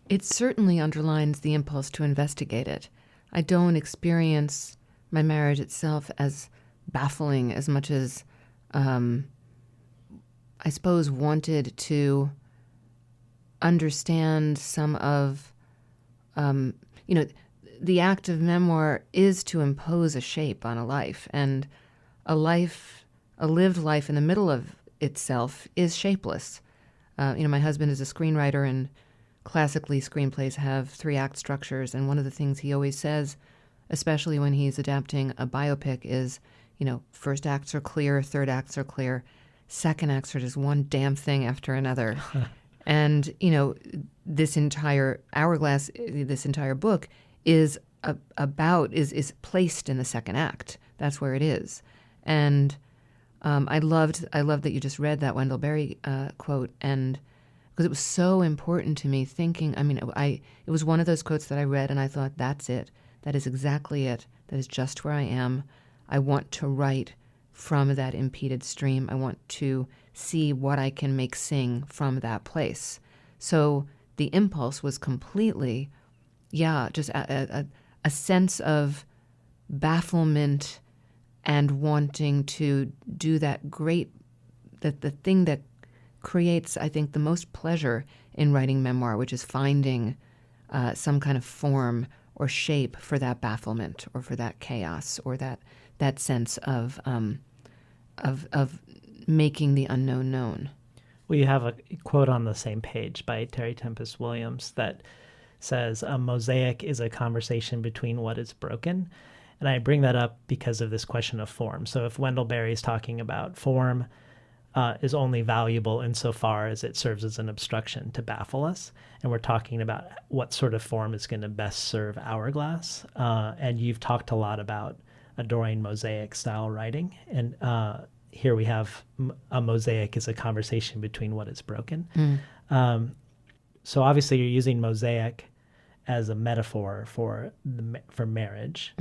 It certainly underlines the impulse to investigate it. I don't experience my marriage itself as baffling as much as I suppose wanted to understand some of, the act of memoir is to impose a shape on a life, and a lived life in the middle of itself is shapeless. My husband is a screenwriter, and classically screenplays have 3-act structures, and one of the things he always says, especially when he's adapting a biopic, is, first acts are clear, third acts are clear, second acts are just one damn thing after another. And, this entire Hourglass, this entire book is is placed in the second act. That's where it is. And I loved that you just read that Wendell Berry quote, and because it was so important to me thinking, it was one of those quotes that I read and I thought, that's it. That is exactly it. That is just where I am. I want to write from that impeded stream. I want to see what I can make sing from that place. So the impulse was completely, just a sense of bafflement and wanting to do the thing that creates, I think, the most pleasure in writing memoir, which is finding some kind of form or shape for that bafflement or for that chaos or that sense of making the unknown known. Well, you have a quote on the same page by Terry Tempest Williams that says, "A mosaic is a conversation between what is broken." And I bring that up because of this question of form. So if Wendell Berry is talking about form is only valuable insofar as it serves as an obstruction to baffle us, and we're talking about what sort of form is going to best serve Hourglass, and you've talked a lot about adoring mosaic style writing, and here we have a mosaic is a conversation between what is broken. So obviously you're using mosaic as a metaphor for marriage,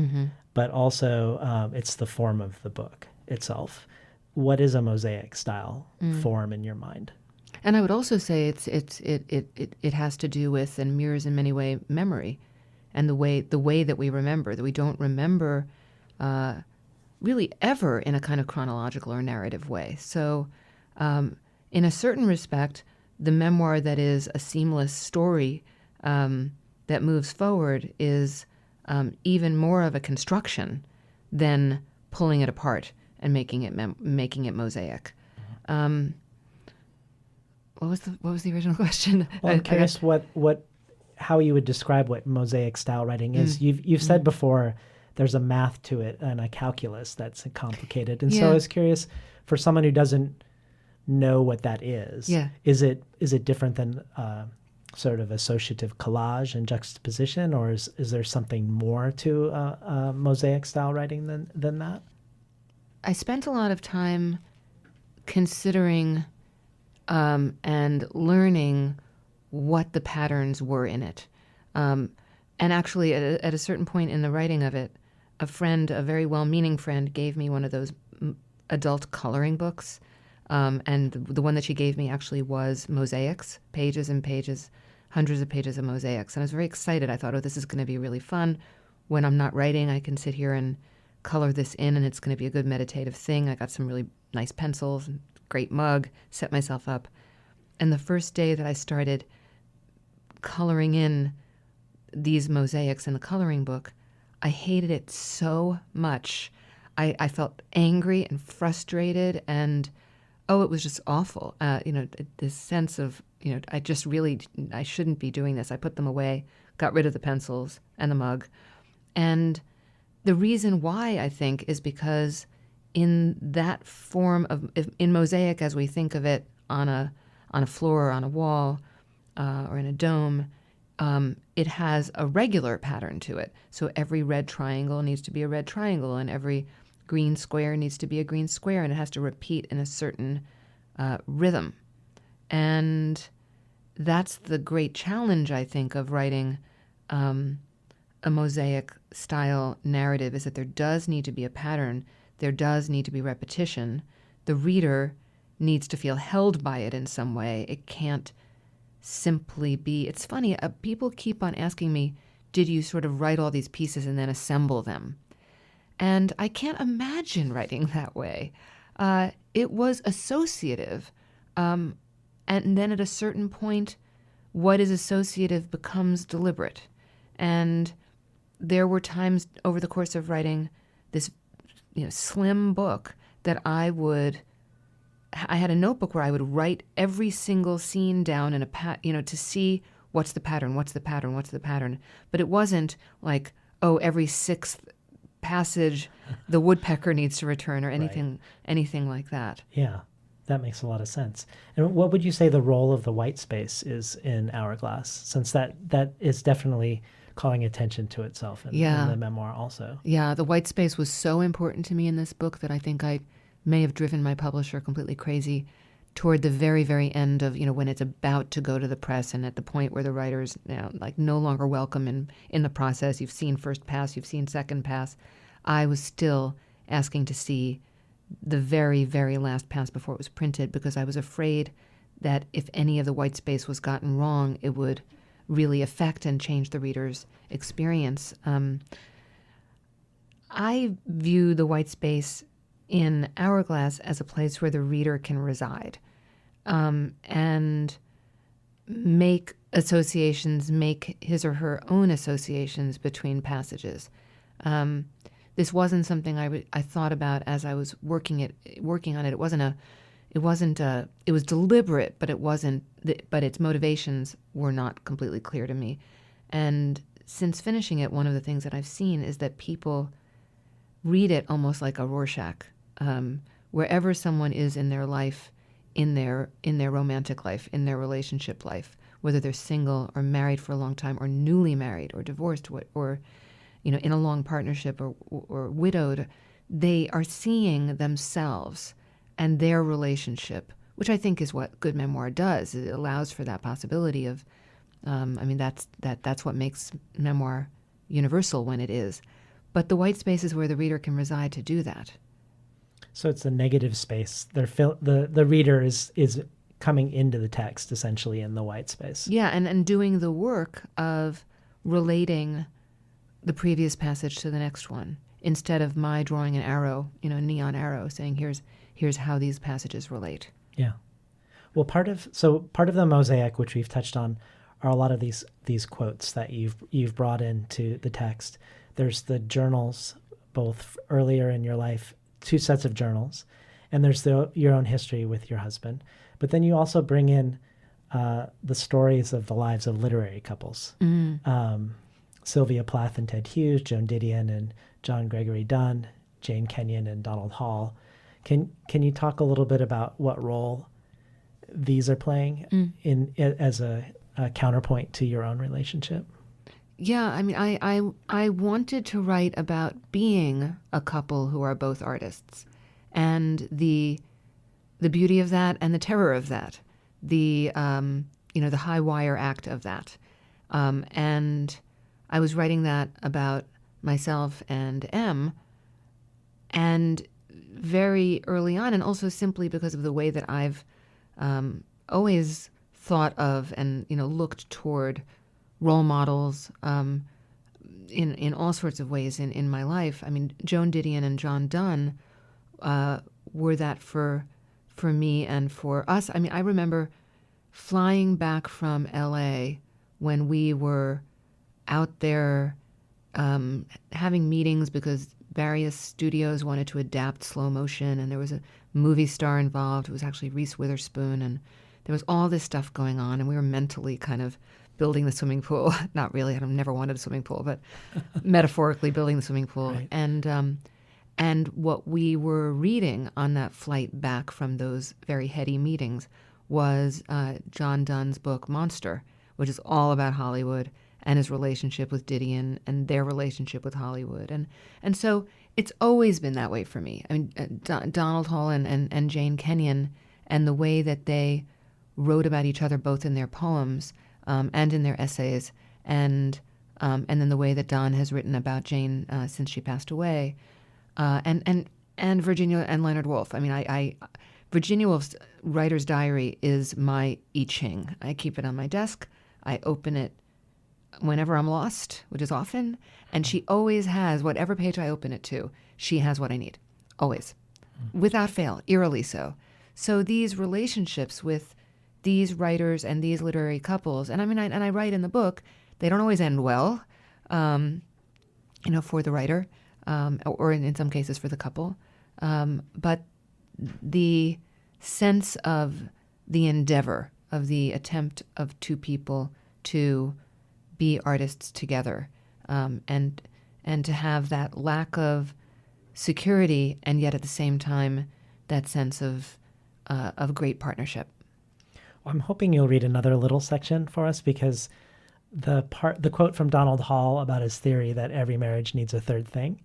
but also it's the form of the book itself. What is a mosaic style form in your mind? And I would also say it has to do with and mirrors in many ways memory, and the way that we remember, that we don't remember really ever in a kind of chronological or narrative way. So in a certain respect, the memoir that is a seamless story that moves forward is even more of a construction than pulling it apart and making it mosaic. What was the original question? Well, I'm curious how you would describe what mosaic style writing is. You've said before there's a math to it and a calculus that's complicated, and so I was curious, for someone who doesn't know what that is, is it different than sort of associative collage and juxtaposition, or is there something more to mosaic style writing than that? I spent a lot of time considering and learning what the patterns were in it. And actually, at a certain point in the writing of it, a very well-meaning friend, gave me one of those adult coloring books. And the one that she gave me actually was mosaics, pages and pages, hundreds of pages of mosaics. And I was very excited. I thought, this is going to be really fun. When I'm not writing, I can sit here and color this in, and it's going to be a good meditative thing. I got some really nice pencils, great mug, set myself up. And the first day that I started coloring in these mosaics in the coloring book, I hated it so much. I felt angry and frustrated, and it was just awful. This sense of, I shouldn't be doing this. I put them away, got rid of the pencils and the mug. And the reason why, I think, is because in that form in mosaic, as we think of it on a floor or on a wall or in a dome, it has a regular pattern to it. So every red triangle needs to be a red triangle, and every green square needs to be a green square, and it has to repeat in a certain rhythm. And that's the great challenge, I think, of writing a mosaic style narrative, is that there does need to be a pattern. There does need to be repetition. The reader needs to feel held by it in some way. It can't simply be... It's funny, people keep on asking me, did you sort of write all these pieces and then assemble them? And I can't imagine writing that way. It was associative. And then at a certain point, what is associative becomes deliberate. And there were times over the course of writing this slim book that I had a notebook where I would write every single scene down in to see what's the pattern. But it wasn't like, every sixth passage the woodpecker needs to return, or anything like that. Yeah, that makes a lot of sense. And what would you say the role of the white space is in Hourglass, since that is definitely calling attention to itself in the memoir also? Yeah, the white space was so important to me in this book that I think I may have driven my publisher completely crazy toward the very, very end of, when it's about to go to the press and at the point where the writer's no longer welcome in the process. You've seen first pass, you've seen second pass. I was still asking to see the very, very last pass before it was printed, because I was afraid that if any of the white space was gotten wrong, it would really affect and change the reader's experience. I view the white space in Hourglass as a place where the reader can reside, and make associations, make his or her own associations between passages. This wasn't something I thought about as I was working on it. It was deliberate, but it wasn't. But its motivations were not completely clear to me. And since finishing it, one of the things that I've seen is that people read it almost like a Rorschach. Wherever someone is in their life, in their romantic life, in their relationship life, whether they're single or married for a long time or newly married or divorced or in a long partnership or widowed, they are seeing themselves and their relationship, which I think is what good memoir does. It allows for that possibility of, that's what makes memoir universal when it is. But the white space is where the reader can reside to do that. So it's the negative space. The reader is coming into the text essentially in the white space. Yeah, and doing the work of relating the previous passage to the next one, instead of my drawing an arrow, a neon arrow, saying here's how these passages relate. Yeah. Well, part of the mosaic, which we've touched on, are a lot of these quotes that you've brought into the text. There's the journals, both earlier in your life, 2 sets of journals, and there's your own history with your husband. But then you also bring in the stories of the lives of literary couples. Mm. Sylvia Plath and Ted Hughes, Joan Didion and John Gregory Dunn, Jane Kenyon and Donald Hall. Can you talk a little bit about what role these are playing as a counterpoint to your own relationship? Yeah, I wanted to write about being a couple who are both artists, and the beauty of that and the terror of that, the high wire act of that, and I was writing that about myself and M, and very early on, and also simply because of the way that I've always thought of and looked toward role models in all sorts of ways in my life. Joan Didion and John Donne were that for me and for us. I remember flying back from L.A. when we were out there having meetings because various studios wanted to adapt slow motion, and there was a movie star involved. It was actually Reese Witherspoon, and there was all this stuff going on, and we were mentally kind of building the swimming pool. Not really, I've never wanted a swimming pool, but metaphorically building the swimming pool. Right. And what we were reading on that flight back from those very heady meetings was John Donne's book Monster, which is all about Hollywood and his relationship with Didion and their relationship with Hollywood. And so it's always been that way for me. Donald Hall and Jane Kenyon, and the way that they wrote about each other both in their poems and in their essays, and then the way that Don has written about Jane since she passed away, and Virginia and Leonard Woolf. Virginia Woolf's writer's diary is my I Ching. I keep it on my desk. I open it whenever I'm lost, which is often, and she always has, whatever page I open it to, she has what I need, always, without fail, eerily so. So these relationships with these writers and these literary couples, and I write in the book, they don't always end well, for the writer, or in some cases for the couple, but the sense of the endeavor, of the attempt of two people to be artists together, and and to have that lack of security, and yet at the same time that sense of great partnership. Well, I'm hoping you'll read another little section for us, because the quote from Donald Hall about his theory that every marriage needs a third thing,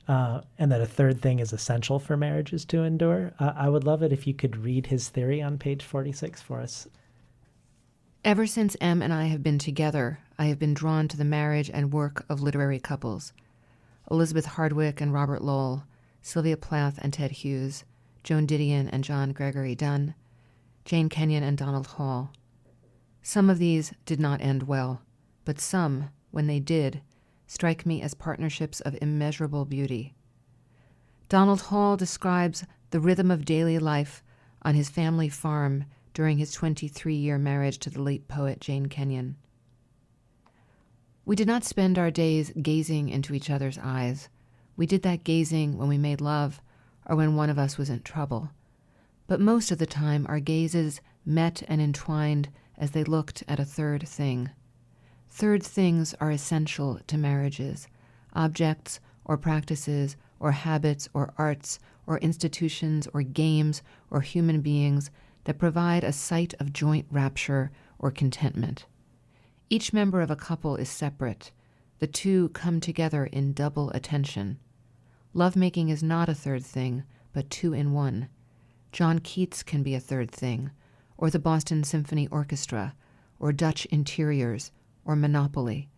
and that a third thing is essential for marriages to endure. I would love it if you could read his theory on page 46 for us. Ever since M and I have been together, I have been drawn to the marriage and work of literary couples. Elizabeth Hardwick and Robert Lowell, Sylvia Plath and Ted Hughes, Joan Didion and John Gregory Dunn, Jane Kenyon and Donald Hall. Some of these did not end well, but some, when they did, strike me as partnerships of immeasurable beauty. Donald Hall describes the rhythm of daily life on his family farm during his 23-year marriage to the late poet Jane Kenyon. We did not spend our days gazing into each other's eyes. We did that gazing when we made love or when one of us was in trouble. But most of the time our gazes met and entwined as they looked at a third thing. Third things are essential to marriages, objects or practices or habits or arts or institutions or games or human beings that provide a site of joint rapture or contentment. Each member of a couple is separate. The two come together in double attention. Lovemaking is not a third thing, but two in one. John Keats can be a third thing, or the Boston Symphony Orchestra, or Dutch interiors, or Monopoly.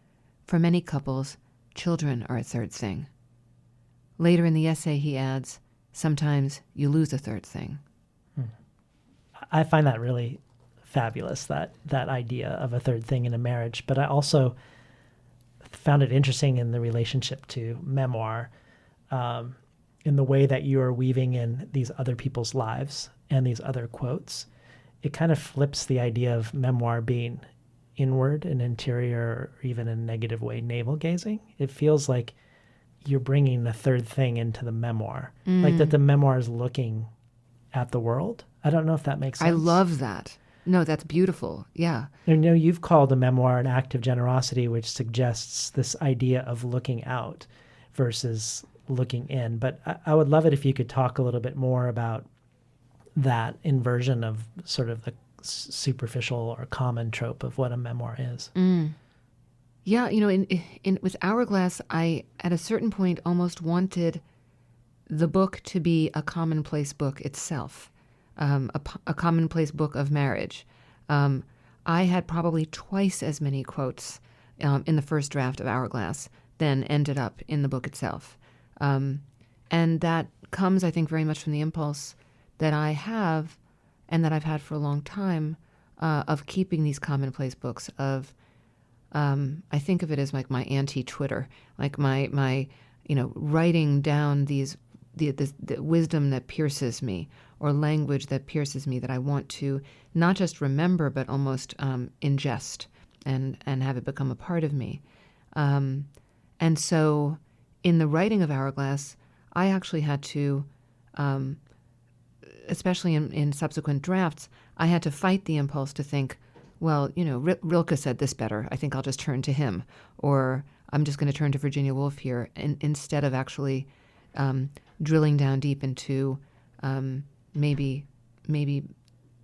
For many couples, children are a third thing. Later in the essay he adds, sometimes you lose a third thing. I find that really fabulous, that idea of a third thing in a marriage. But I also found it interesting in the relationship to memoir, in the way that you are weaving in these other people's lives and these other quotes. It kind of flips the idea of memoir being inward and interior, or even in a negative way, navel gazing. It feels like you're bringing the third thing into the memoir, like that the memoir is looking at the world. I don't know if that makes sense. I love that. No, that's beautiful. Yeah. You've called a memoir an act of generosity, which suggests this idea of looking out versus looking in. But I would love it if you could talk a little bit more about that inversion of sort of the superficial or common trope of what a memoir is. Yeah, in with Hourglass, I at a certain point almost wanted the book to be a commonplace book itself, a commonplace book of marriage. I had probably twice as many quotes in the first draft of Hourglass than ended up in the book itself. And that comes, I think, very much from the impulse that I have and that I've had for a long time of keeping these commonplace books of, I think of it as like my anti-Twitter, like my writing down the wisdom that pierces me, or language that pierces me, that I want to not just remember, but almost ingest and have it become a part of me. And so in the writing of Hourglass, I actually had to, especially in subsequent drafts, I had to fight the impulse to think, well, Rilke said this better. I think I'll just turn to him. Or I'm just going to turn to Virginia Woolf here, instead of actually drilling down deep into maybe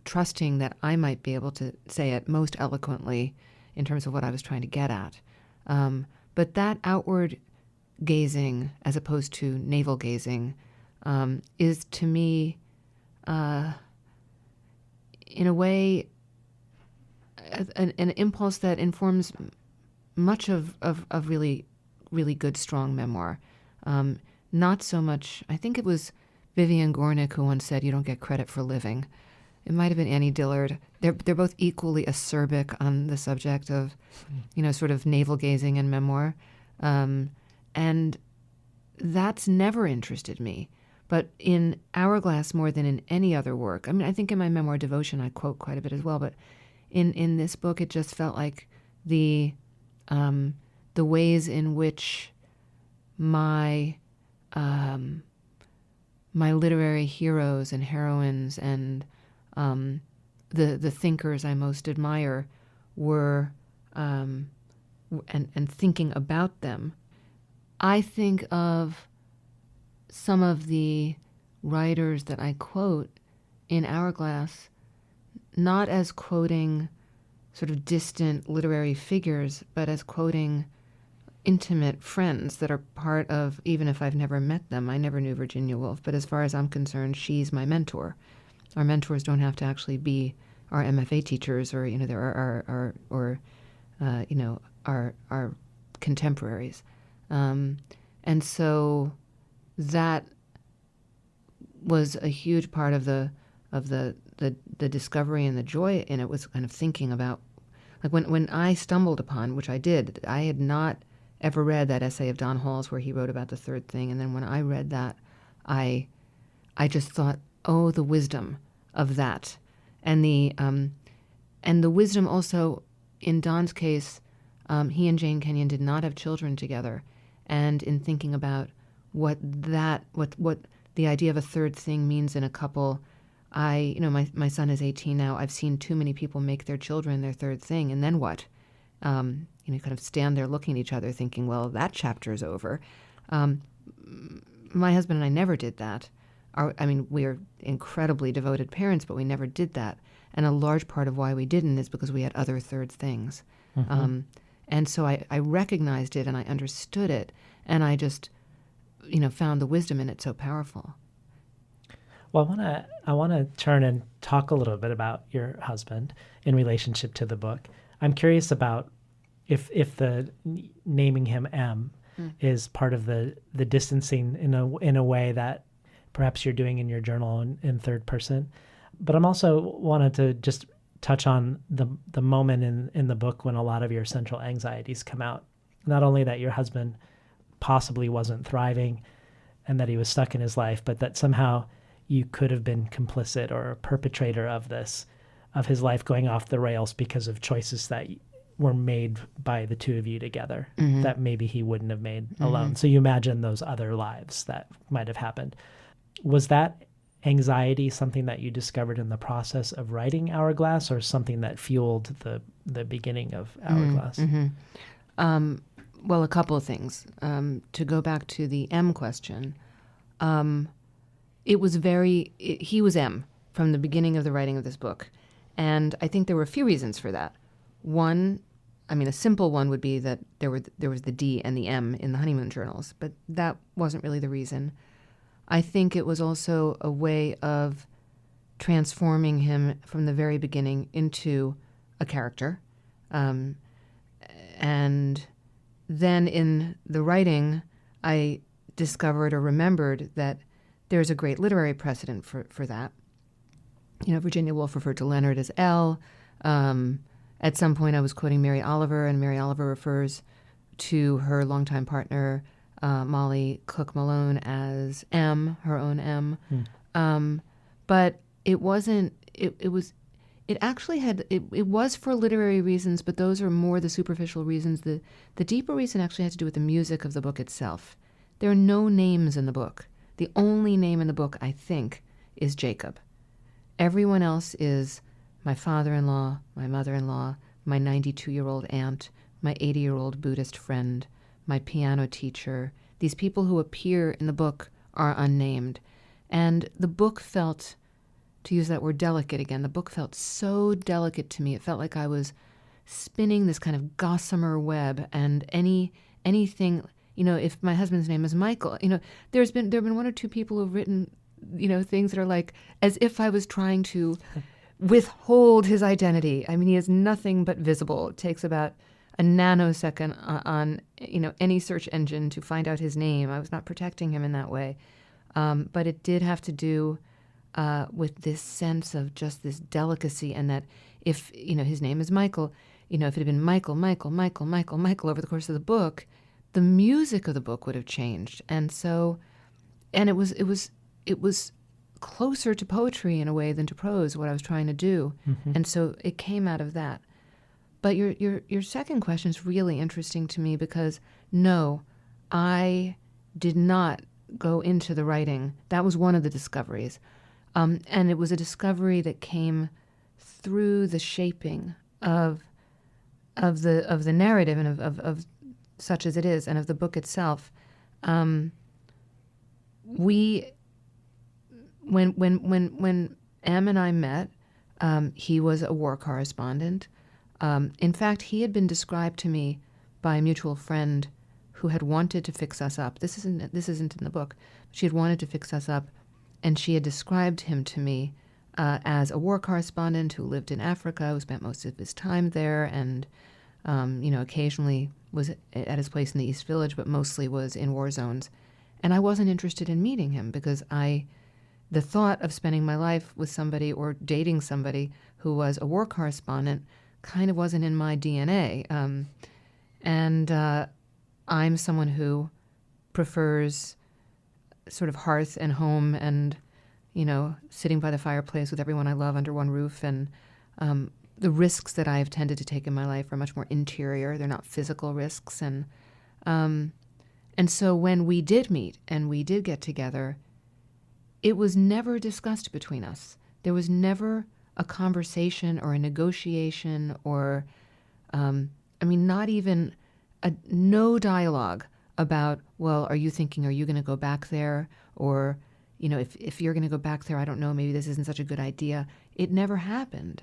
trusting that I might be able to say it most eloquently in terms of what I was trying to get at. But that outward gazing, as opposed to navel gazing, is to me, in a way, an impulse that informs much of really, really good, strong memoir. Not so much, I think it was Vivian Gornick who once said, you don't get credit for living. It might have been Annie Dillard. They're both equally acerbic on the subject of, sort of navel gazing and memoir. And that's never interested me. But in Hourglass, more than in any other work, I mean, I think in my memoir Devotion, I quote quite a bit as well, but in this book, it just felt like the ways in which my literary heroes and heroines and the thinkers I most admire were, and thinking about them, I think of some of the writers that I quote in Hourglass not as quoting sort of distant literary figures, but as quoting intimate friends that are part of, even if I've never met them. I never knew Virginia Woolf, but as far as I'm concerned, she's my mentor. Our mentors don't have to actually be our MFA teachers or, there are our contemporaries. And so that was a huge part of the discovery, and the joy in it was kind of thinking about, like when I stumbled upon, which I did, I had not ever read that essay of Don Hall's where he wrote about the third thing. And then when I read that, I just thought, oh, the wisdom of that. And the wisdom also, in Don's case, he and Jane Kenyon did not have children together. And in thinking about what the idea of a third thing means in a couple, my son is 18 now. I've seen too many people make their children their third thing, and then what? Kind of stand there looking at each other thinking, well, that chapter is over. My husband and I never did that. We are incredibly devoted parents, but we never did that. And a large part of why we didn't is because we had other third things. Mm-hmm. And so I recognized it and I understood it, and I just, found the wisdom in it so powerful. Well, I want to turn and talk a little bit about your husband in relationship to the book. I'm curious about if the naming him M is part of the distancing in a way that perhaps you're doing in your journal in third person. But I'm also wanted to just touch on the moment in the book when a lot of your central anxieties come out. Not only that your husband possibly wasn't thriving and that he was stuck in his life, but that somehow you could have been complicit or a perpetrator of his life going off the rails because of choices that were made by the two of you together, mm-hmm. that maybe he wouldn't have made mm-hmm. alone. So you imagine those other lives that might have happened. Was that anxiety something that you discovered in the process of writing Hourglass, or something that fueled the beginning of Hourglass? Mm-hmm. Well, a couple of things. To go back to the M question, he was M from the beginning of the writing of this book. And I think there were a few reasons for that. One, a simple one would be that there was the D and the M in the honeymoon journals, but that wasn't really the reason. I think it was also a way of transforming him from the very beginning into a character. And then in the writing, I discovered or remembered that there's a great literary precedent for that. Virginia Woolf referred to Leonard as L. At some point, I was quoting Mary Oliver, and Mary Oliver refers to her longtime partner, Molly Cook Malone, as M, her own M. But it wasn't. It was for literary reasons, but those are more the superficial reasons. The deeper reason actually had to do with the music of the book itself. There are no names in the book. The only name in the book, I think, is Jacob. Everyone else is my father-in-law, my mother-in-law, my 92-year-old aunt, my 80-year-old Buddhist friend, my piano teacher. These people who appear in the book are unnamed. And the book felt, to use that word delicate again, the book felt so delicate to me. It felt like I was spinning this kind of gossamer web, and anything, if my husband's name is Michael, there have been one or two people who've written, things that are like as if I was trying to withhold his identity. He is nothing but visible. It takes about a nanosecond on any search engine to find out his name. I was not protecting him in that way. But it did have to do with this sense of just this delicacy, and that if, his name is Michael, if it had been Michael over the course of the book, the music of the book would have changed. And so, and it was closer to poetry in a way than to prose, what I was trying to do. Mm-hmm. And so it came out of that. But your second question is really interesting to me, because no, I did not go into the writing. That was one of the discoveries. And it was a discovery that came through the shaping of the narrative and of such as it is, and of the book itself. We, when Em and I met, he was a war correspondent. In fact, he had been described to me by a mutual friend who had wanted to fix us up. This isn't in the book. She had wanted to fix us up, and she had described him to me as a war correspondent who lived in Africa, who spent most of his time there, and occasionally was at his place in the East Village, but mostly was in war zones. And I wasn't interested in meeting him because the thought of spending my life with somebody or dating somebody who was a war correspondent kind of wasn't in my DNA. I'm someone who prefers sort of hearth and home and, sitting by the fireplace with everyone I love under one roof. And the risks that I have tended to take in my life are much more interior. They're not physical risks. And so when we did meet and we did get together, it was never discussed between us. There was never a conversation or a negotiation or, not even no dialogue about, well, are you going to go back there? Or, if you're going to go back there, I don't know, maybe this isn't such a good idea. It never happened.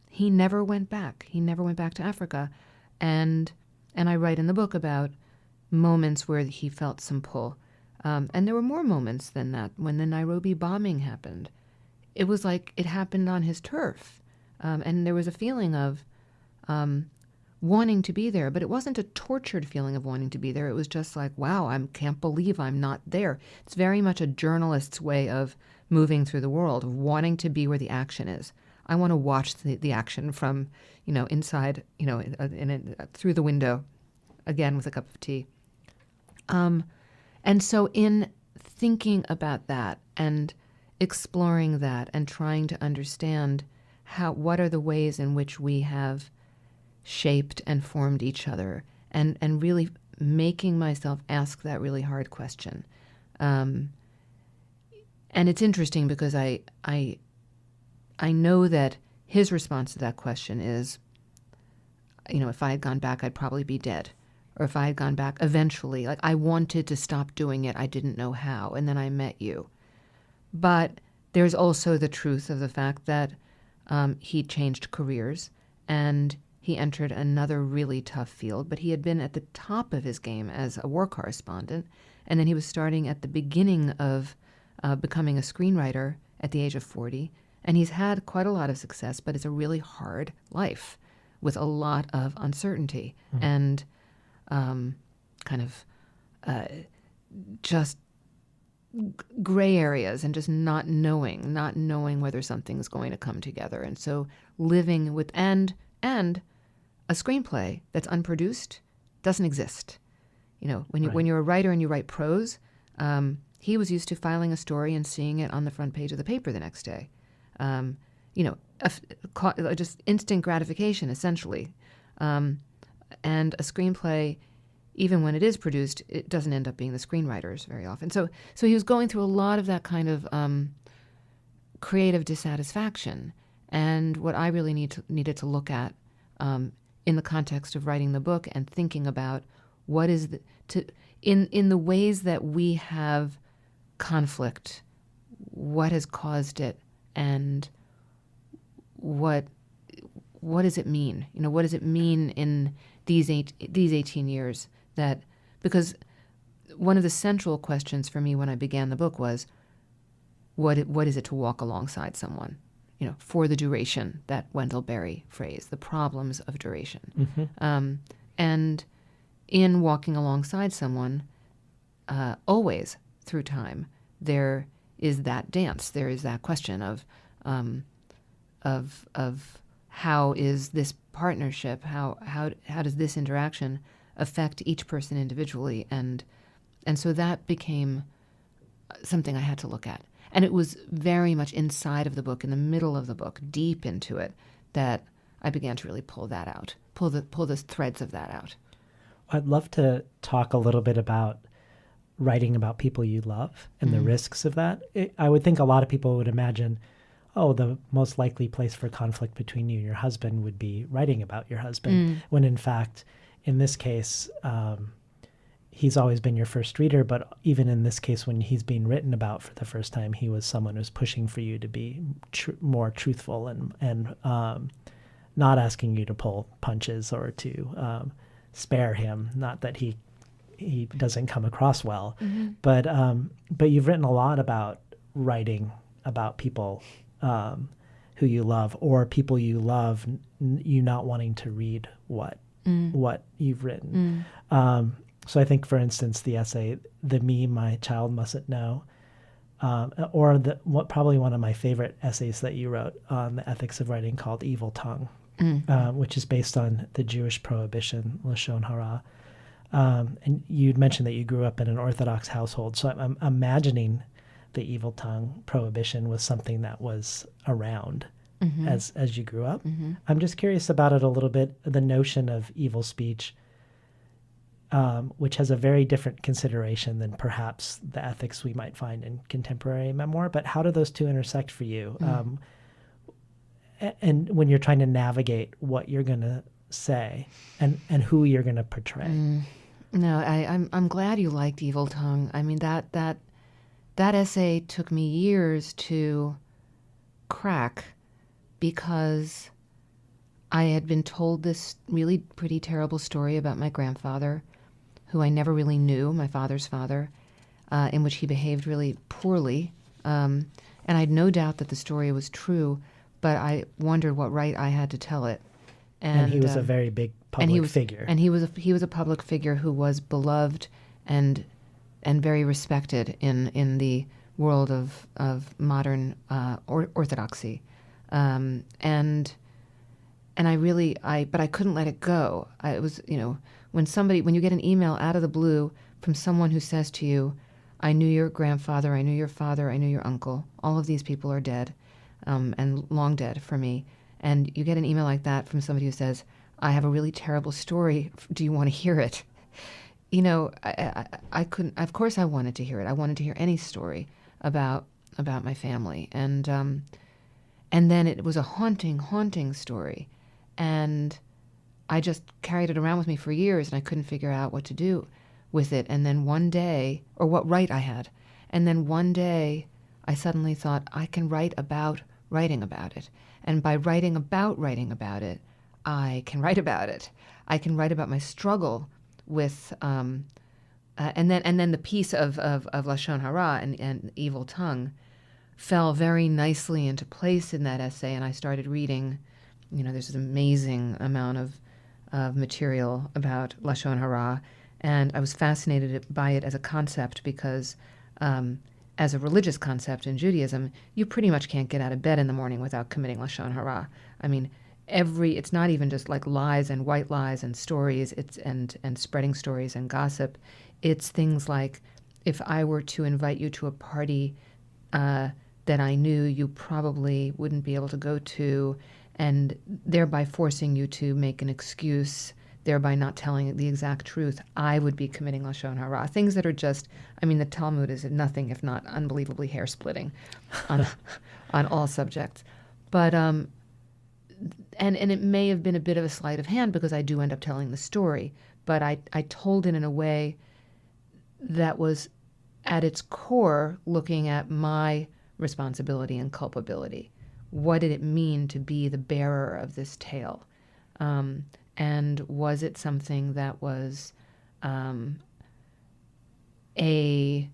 He never went back. He never went back to Africa. And I write in the book about moments where he felt some pull. And there were more moments than that. When the Nairobi bombing happened, it was like it happened on his turf. And there was a feeling of wanting to be there, but it wasn't a tortured feeling of wanting to be there. It was just like, wow, I can't believe I'm not there. It's very much a journalist's way of moving through the world, of wanting to be where the action is. I want to watch the action from, inside, through the window, again with a cup of tea. And so in thinking about that and exploring that and trying to understand what are the ways in which we have shaped and formed each other, and really making myself ask that really hard question. And it's interesting because I know that his response to that question is, if I had gone back, I'd probably be dead. Or if I had gone back eventually, like I wanted to stop doing it, I didn't know how, and then I met you. But there's also the truth of the fact that he changed careers and he entered another really tough field, but he had been at the top of his game as a war correspondent, and then he was starting at the beginning of becoming a screenwriter at the age of 40, and he's had quite a lot of success, but it's a really hard life with a lot of uncertainty and just gray areas and just not knowing whether something's going to come together. And so living with and a screenplay that's unproduced doesn't exist. When you're a writer and you write prose, he was used to filing a story and seeing it on the front page of the paper the next day. Just instant gratification, essentially. And a screenplay, even when it is produced, it doesn't end up being the screenwriters very often. So he was going through a lot of that kind of creative dissatisfaction. And what I really needed to look at in the context of writing the book and thinking about what is in the ways that we have conflict, what has caused it, and what does it mean? What does it mean in these 18 years? That because one of the central questions for me when I began the book was, what is it to walk alongside someone? For the duration, that Wendell Berry phrase, the problems of duration. Mm-hmm. And in walking alongside someone, always through time, there is that dance. There is that question of how is this partnership, how does this interaction affect each person individually, and so that became something I had to look at. And it was very much inside of the book, in the middle of the book, deep into it, that I began to really pull that out, pull the threads of that out. I'd love to talk a little bit about writing about people you love and the risks of that. I would think a lot of people would imagine, the most likely place for conflict between you and your husband would be writing about your husband, when in fact, in this case, he's always been your first reader, but even in this case, when he's being written about for the first time, he was someone who's pushing for you to be more truthful and not asking you to pull punches or to spare him. Not that he doesn't come across well, but you've written a lot about writing about people who you love, or people you love, you not wanting to read what you've written. So I think, for instance, the essay, "The Me My Child Mustn't Know," or probably one of my favorite essays that you wrote on the ethics of writing, called "Evil Tongue," which is based on the Jewish prohibition, lashon hara. And you'd mentioned that you grew up in an Orthodox household, so I'm imagining the evil tongue prohibition was something that was around as you grew up. I'm just curious about it a little bit, the notion of evil speech, which has a very different consideration than perhaps the ethics we might find in contemporary memoir. But how do those two intersect for you? And when you're trying to navigate what you're going to say and who you're going to portray. No, I'm glad you liked Evil Tongue. I mean, that essay took me years to crack, because I had been told this really pretty terrible story about my grandfather, who I never really knew, my father's father, in which he behaved really poorly. And I had no doubt that the story was true, but I wondered what right I had to tell it. And he was a very big public figure. And he was a public figure who was beloved and very respected in the world of modern orthodoxy. And I couldn't let it go. It was, when you get an email out of the blue from someone who says to you, "I knew your grandfather, I knew your father, I knew your uncle. All of these people are dead, and long dead for me." And you get an email like that from somebody who says, "I have a really terrible story. Do you want to hear it?" I couldn't. Of course, I wanted to hear it. I wanted to hear any story about my family, and then it was a haunting story, and I just carried it around with me for years, and I couldn't figure out what to do with it. And then one day, or what right I had, and then one day, I suddenly thought, I can write about writing about it. And by writing about it, I can write about it. I can write about my struggle with, and then the piece of lashon hara and evil tongue fell very nicely into place in that essay. And I started reading, there's an amazing amount of material about lashon hara, and I was fascinated by it as a concept because, as a religious concept in Judaism, you pretty much can't get out of bed in the morning without committing lashon hara. I mean, it's not even just like lies and white lies and stories, and spreading stories and gossip. It's things like, if I were to invite you to a party that I knew you probably wouldn't be able to go to, and thereby forcing you to make an excuse, thereby not telling the exact truth, I would be committing lashon hara. Things that are just, the Talmud is nothing if not unbelievably hair-splitting on all subjects. But and it may have been a bit of a sleight of hand, because I do end up telling the story, but I told it in a way that was at its core looking at my responsibility and culpability. What did it mean to be the bearer of this tale? And was it something that was a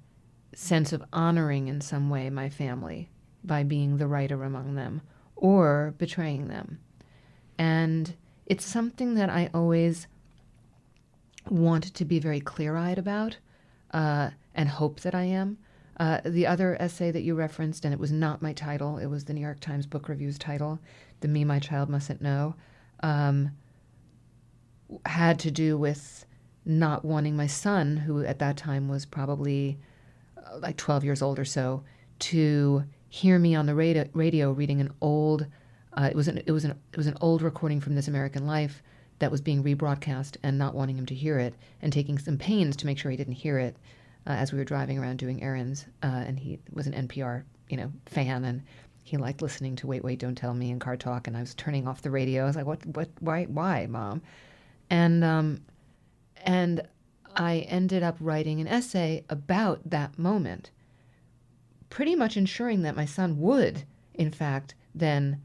sense of honoring in some way my family by being the writer among them, or betraying them? And it's something that I always wanted to be very clear-eyed about, and hope that I am. The other essay that you referenced, and it was not my title, it was the New York Times Book Review's title, "The Me My Child Mustn't Know," had to do with not wanting my son, who at that time was probably like 12 years old or so, to hear me on the radio reading an old, it was an old recording from This American Life that was being rebroadcast, and not wanting him to hear it, and taking some pains to make sure he didn't hear it as we were driving around doing errands. And he was an NPR, fan, and he liked listening to Wait, Wait, Don't Tell Me and Car Talk, and I was turning off the radio. I was like, why, Mom? And I ended up writing an essay about that moment, pretty much ensuring that my son would, in fact, then,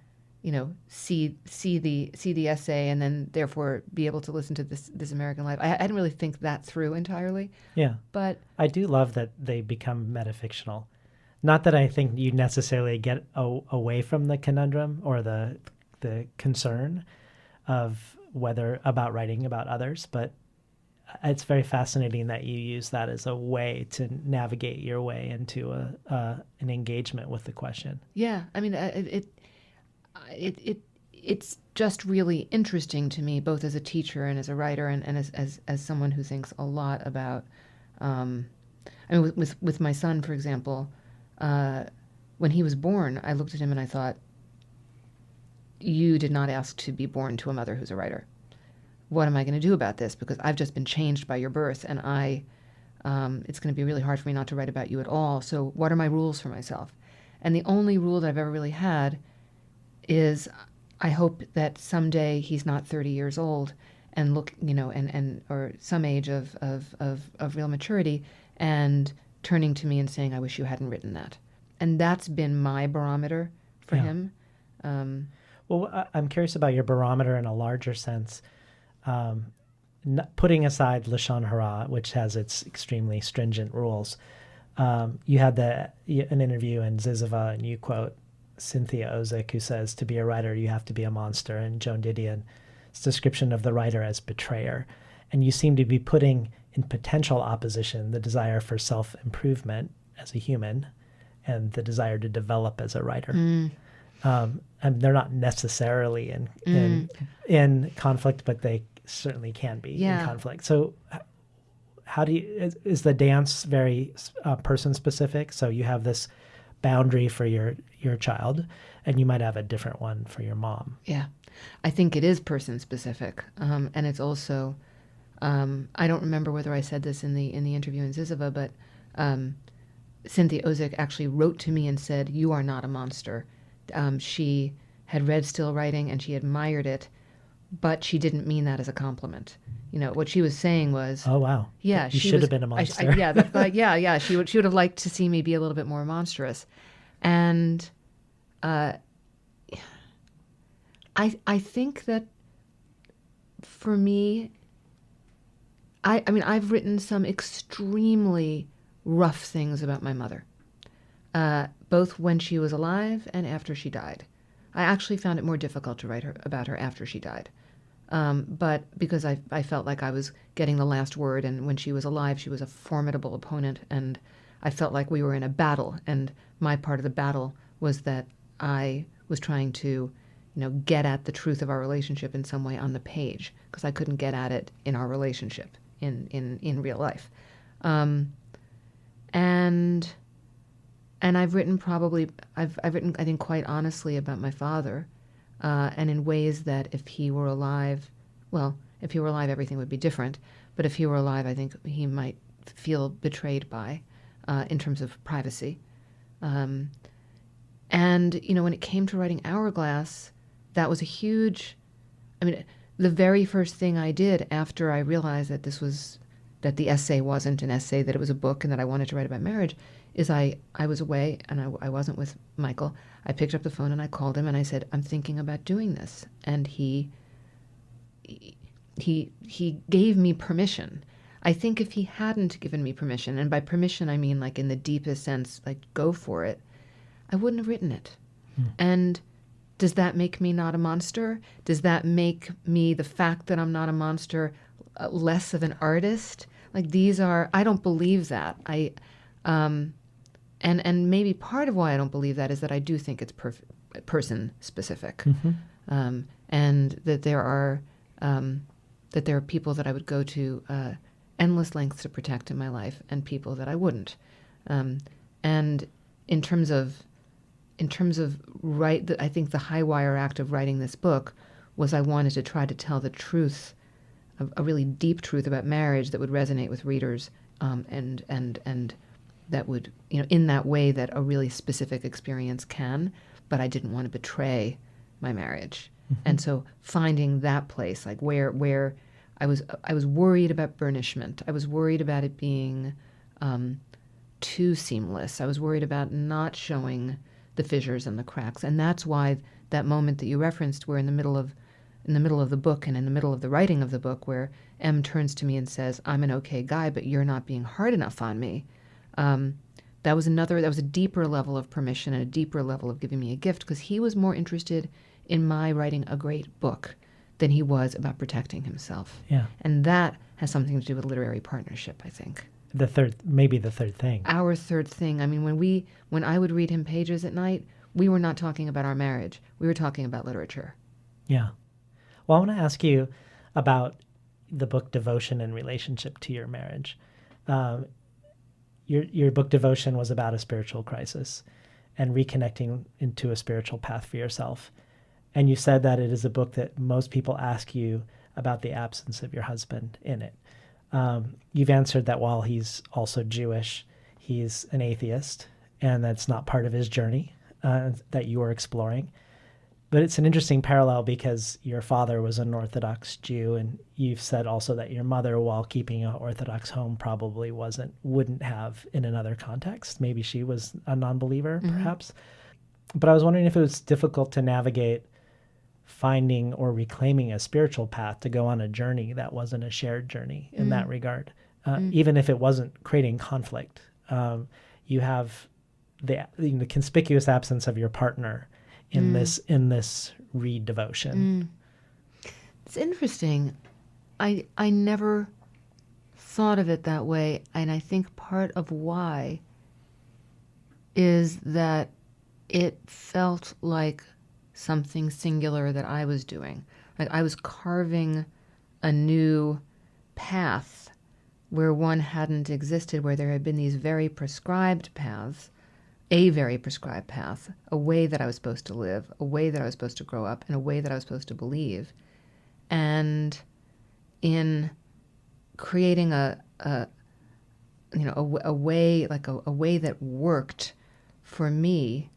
see the essay and then therefore be able to listen to this American Life. I didn't really think that through entirely. Yeah. But I do love that they become metafictional. Not that I think you necessarily get away from the conundrum or the concern of whether about writing about others, but it's very fascinating that you use that as a way to navigate your way into an engagement with the question. yeah, I mean, it's just really interesting to me, both as a teacher and as a writer, and as someone who thinks a lot about. I mean, with my son, for example, when he was born, I looked at him and I thought, "You did not ask to be born to a mother who's a writer. What am I going to do about this? Because I've just been changed by your birth, and it's going to be really hard for me not to write about you at all. So what are my rules for myself?" And the only rule that I've ever really had is I hope that someday he's not 30 years old and or some age of real maturity and turning to me and saying, "I wish you hadn't written that." And that's been my barometer for him. Well, I'm curious about your barometer in a larger sense. Putting aside Lashon Hara, which has its extremely stringent rules, you had an interview in Zizava, and you quote Cynthia Ozick, who says, "To be a writer, you have to be a monster," and Joan Didion's description of the writer as betrayer. And you seem to be putting in potential opposition the desire for self-improvement as a human and the desire to develop as a writer. And they're not necessarily in conflict, but they certainly can be in conflict. So how is the dance very person specific? So you have this boundary for your child, and you might have a different one for your mom. Yeah, I think it is person specific, and it's also I don't remember whether I said this in the interview in Zizava, but Cynthia Ozick actually wrote to me and said, "You are not a monster." She had read still writing and she admired it, but she didn't mean that as a compliment. What she was saying was, "Oh wow, yeah, you should have been a monster." Yeah, she would have liked to see me be a little bit more monstrous, and I think that for me, I mean, I've written some extremely rough things about my mother, both when she was alive and after she died. I actually found it more difficult to write about her after she died. But because I felt like I was getting the last word, and when she was alive, she was a formidable opponent, and I felt like we were in a battle, and my part of the battle was that I was trying to, get at the truth of our relationship in some way on the page, because I couldn't get at it in our relationship in real life. And I've written I've written, I think, quite honestly about my father, and in ways that if he were alive, everything would be different. But if he were alive, I think he might feel betrayed by, in terms of privacy. And, when it came to writing Hourglass, that was the very first thing I did after I realized that the essay wasn't an essay, that it was a book, and that I wanted to write about marriage, is I was away and I wasn't with Michael. I picked up the phone and I called him and I said, "I'm thinking about doing this." And he gave me permission. I think if he hadn't given me permission, and by permission I mean like in the deepest sense, like go for it, I wouldn't have written it. And does that make me not a monster? Does that make me, the fact that I'm not a monster, less of an artist? Like I don't believe that. And maybe part of why I don't believe that is that I do think it's person specific, and that there are people that I would go to endless lengths to protect in my life, and people that I wouldn't. And in terms of I think the high wire act of writing this book was I wanted to try to tell the truth, a really deep truth about marriage that would resonate with readers, and that would, in that way that a really specific experience can, but I didn't want to betray my marriage. And so finding that place, like where I was worried about burnishment. I was worried about it being too seamless. I was worried about not showing the fissures and the cracks. And that's why that moment that you referenced, where in the middle of the book and in the middle of the writing of the book, where M turns to me and says, "I'm an okay guy, but you're not being hard enough on me." That was a deeper level of permission and a deeper level of giving me a gift, because he was more interested in my writing a great book than he was about protecting himself. Yeah. And that has something to do with literary partnership, I think. Maybe the third thing. Our third thing. I mean, when I would read him pages at night, we were not talking about our marriage. We were talking about literature. Yeah. Well, I want to ask you about the book Devotion in relationship to your marriage. Your book Devotion was about a spiritual crisis and reconnecting into a spiritual path for yourself. And you said that it is a book that most people ask you about the absence of your husband in it. You've answered that while he's also Jewish, he's an atheist, and that's not part of his journey that you are exploring. But it's an interesting parallel because your father was an Orthodox Jew, and you've said also that your mother, while keeping an Orthodox home, probably wouldn't have in another context. Maybe she was a non-believer, perhaps. But I was wondering if it was difficult to navigate finding or reclaiming a spiritual path to go on a journey that wasn't a shared journey in that regard, even if it wasn't creating conflict. You have the conspicuous absence of your partner in this read devotion. It's interesting. I never thought of it that way, and I think part of why is that it felt like something singular that I was doing. Like I was carving a new path where one hadn't existed, where there had been these very prescribed paths, a very prescribed path, a way that I was supposed to live, a way that I was supposed to grow up, and a way that I was supposed to believe. And in creating a way, like a way that worked for me,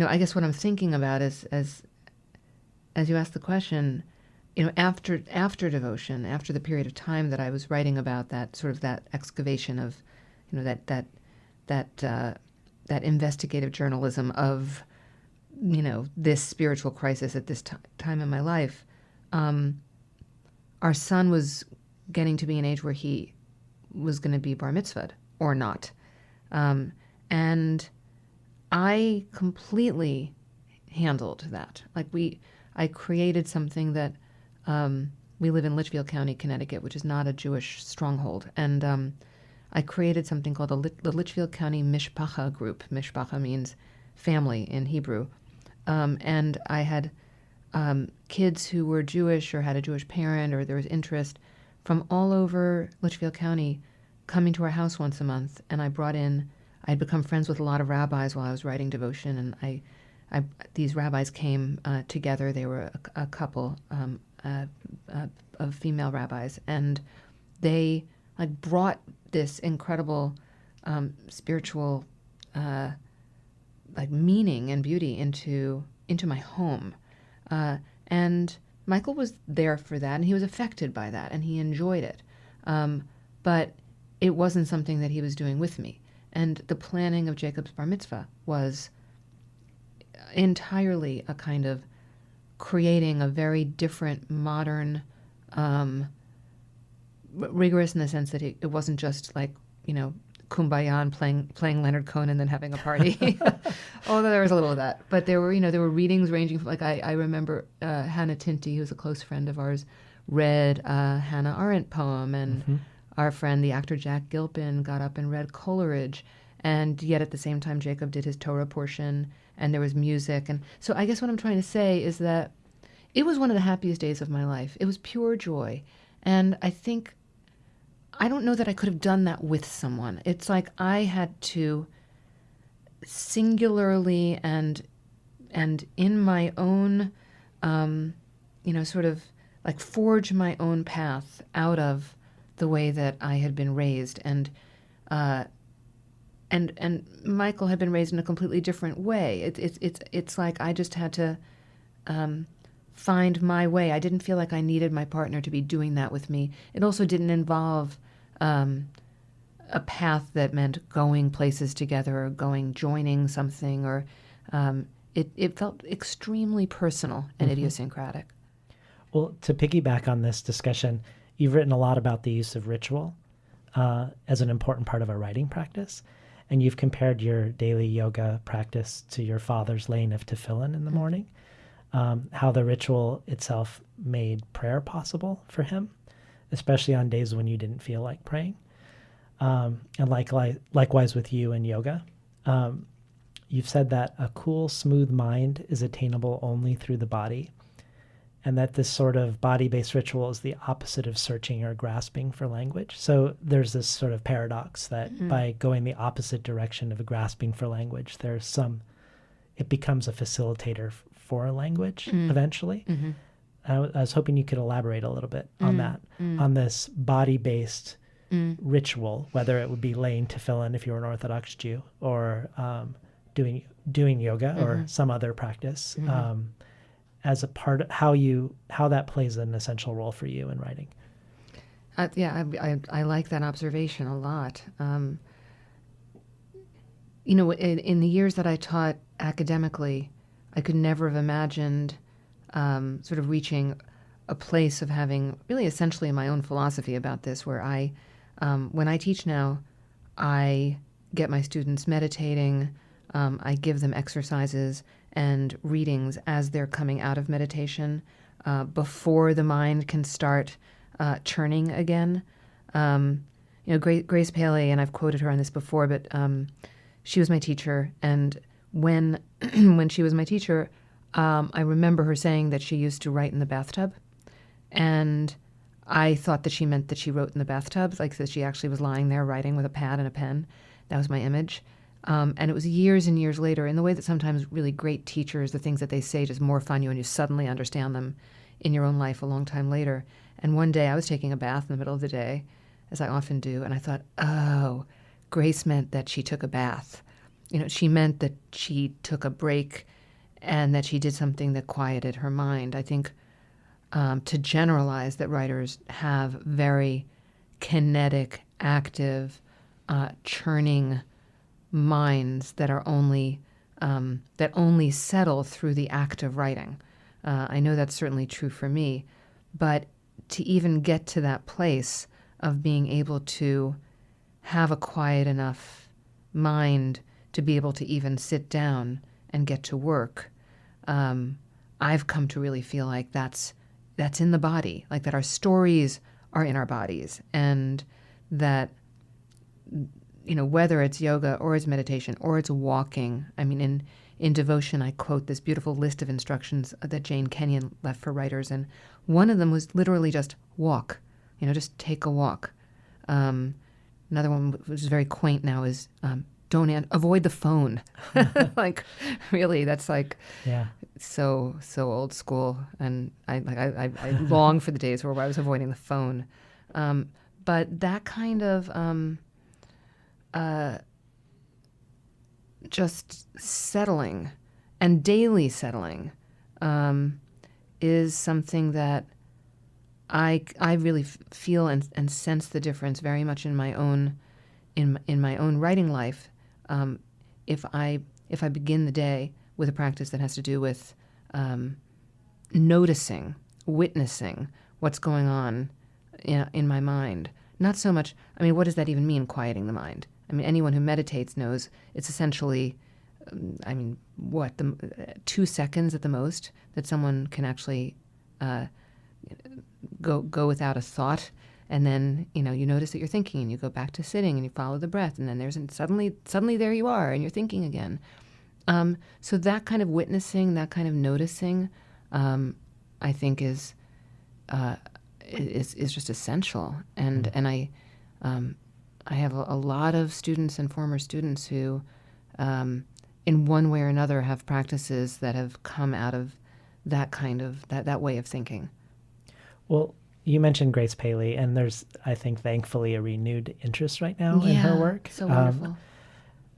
I guess what I'm thinking about is, as you asked the question, after devotion, after the period of time that I was writing about that sort of that excavation of, that investigative journalism of, this spiritual crisis at this time in my life, our son was getting to be an age where he was going to be bar mitzvahed or not, and I completely handled that. I created something that, we live in Litchfield County, Connecticut, which is not a Jewish stronghold. And I created something called the Litchfield County Mishpacha group. Mishpacha means family in Hebrew. And I had kids who were Jewish or had a Jewish parent or there was interest from all over Litchfield County coming to our house once a month. And I'd become friends with a lot of rabbis while I was writing devotion, and these rabbis came together. They were a couple of female rabbis, and they brought this incredible spiritual meaning and beauty into my home. And Michael was there for that, and he was affected by that, and he enjoyed it. But it wasn't something that he was doing with me. And the planning of Jacob's bar mitzvah was entirely a kind of creating a very different, modern, rigorous in the sense that it wasn't just kumbaya and playing Leonard Cohen and then having a party. Although there was a little of that. But there were readings ranging from, I remember Hannah Tinty, who's a close friend of ours, read a Hannah Arendt poem, and our friend, the actor Jack Gilpin, got up and read Coleridge, and yet at the same time Jacob did his Torah portion, and there was music. And so I guess what I'm trying to say is that it was one of the happiest days of my life. It was pure joy. And I don't know that I could have done that with someone. It's like I had to singularly and in my own, sort of forge my own path out of the way that I had been raised, and Michael had been raised in a completely different way. It's like I just had to find my way. I didn't feel like I needed my partner to be doing that with me. It also didn't involve a path that meant going places together or joining something, or it felt extremely personal and idiosyncratic. Well, to piggyback on this discussion, you've written a lot about the use of ritual as an important part of our writing practice. And you've compared your daily yoga practice to your father's laying of tefillin in the morning, how the ritual itself made prayer possible for him, especially on days when you didn't feel like praying. And likewise with you and yoga. You've said that a cool, smooth mind is attainable only through the body, and that this sort of body-based ritual is the opposite of searching or grasping for language. So there's this sort of paradox that by going the opposite direction of grasping for language, it becomes a facilitator for a language eventually. I was hoping you could elaborate a little bit on that, on this body-based ritual, whether it would be laying tefillin if you were an Orthodox Jew, or doing yoga or some other practice, as a part of how that plays an essential role for you in writing. I like that observation a lot. In the years that I taught academically, I could never have imagined sort of reaching a place of having really essentially my own philosophy about this, where when I teach now, I get my students meditating, I give them exercises and readings as they're coming out of meditation, before the mind can start churning again. Grace Paley, and I've quoted her on this before, but she was my teacher, and when she was my teacher, I remember her saying that she used to write in the bathtub, and I thought that she meant that she wrote in the bathtub, like that she actually was lying there writing with a pad and a pen. That was my image. And it was years and years later, in the way that sometimes really great teachers, the things that they say just morph on you and you suddenly understand them in your own life a long time later. And one day I was taking a bath in the middle of the day, as I often do, and I thought, oh, Grace meant that she took a bath. She meant that she took a break and that she did something that quieted her mind. I think to generalize that writers have very kinetic, active, churning minds that are only settle through the act of writing. I know that's certainly true for me, but to even get to that place of being able to have a quiet enough mind to be able to even sit down and get to work, I've come to really feel like that's in the body, like that our stories are in our bodies, and that whether it's yoga or it's meditation or it's walking. I mean, in Devotion, I quote this beautiful list of instructions that Jane Kenyon left for writers, and one of them was literally just walk, just take a walk. Another one, which is very quaint now, is avoid the phone. Like, really, that's like so old school, and I long for the days where I was avoiding the phone. But that kind of just settling and daily settling is something that I really feel and sense the difference very much in my own writing life. If I begin the day with a practice that has to do with noticing, witnessing what's going on in my mind, not so much. I mean, what does that even mean, quieting the mind? I mean, anyone who meditates knows it's essentially, 2 seconds at the most that someone can actually go without a thought, and then you notice that you're thinking, and you go back to sitting, and you follow the breath, and then suddenly there you are, and you're thinking again. So that kind of witnessing, that kind of noticing, I think is just essential, and I have a lot of students and former students who, in one way or another, have practices that have come out of that kind of that way of thinking. Well, you mentioned Grace Paley, and there's, I think, thankfully, a renewed interest right now in her work. So wonderful.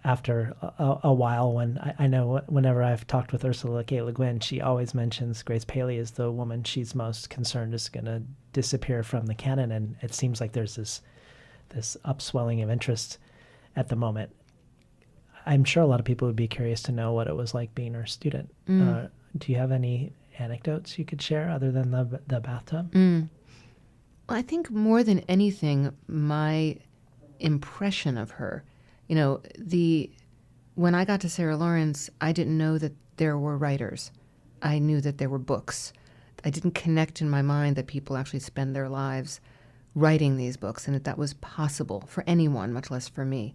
after a while, when I know whenever I've talked with Ursula K. Le Guin, she always mentions Grace Paley as the woman she's most concerned is going to disappear from the canon, and it seems like there's this upswelling of interest at the moment. I'm sure a lot of people would be curious to know what it was like being her student. Do you have any anecdotes you could share other than the bathtub? Well, I think more than anything, my impression of her, when I got to Sarah Lawrence, I didn't know that there were writers. I knew that there were books. I didn't connect in my mind that people actually spend their lives writing these books and that was possible for anyone, much less for me.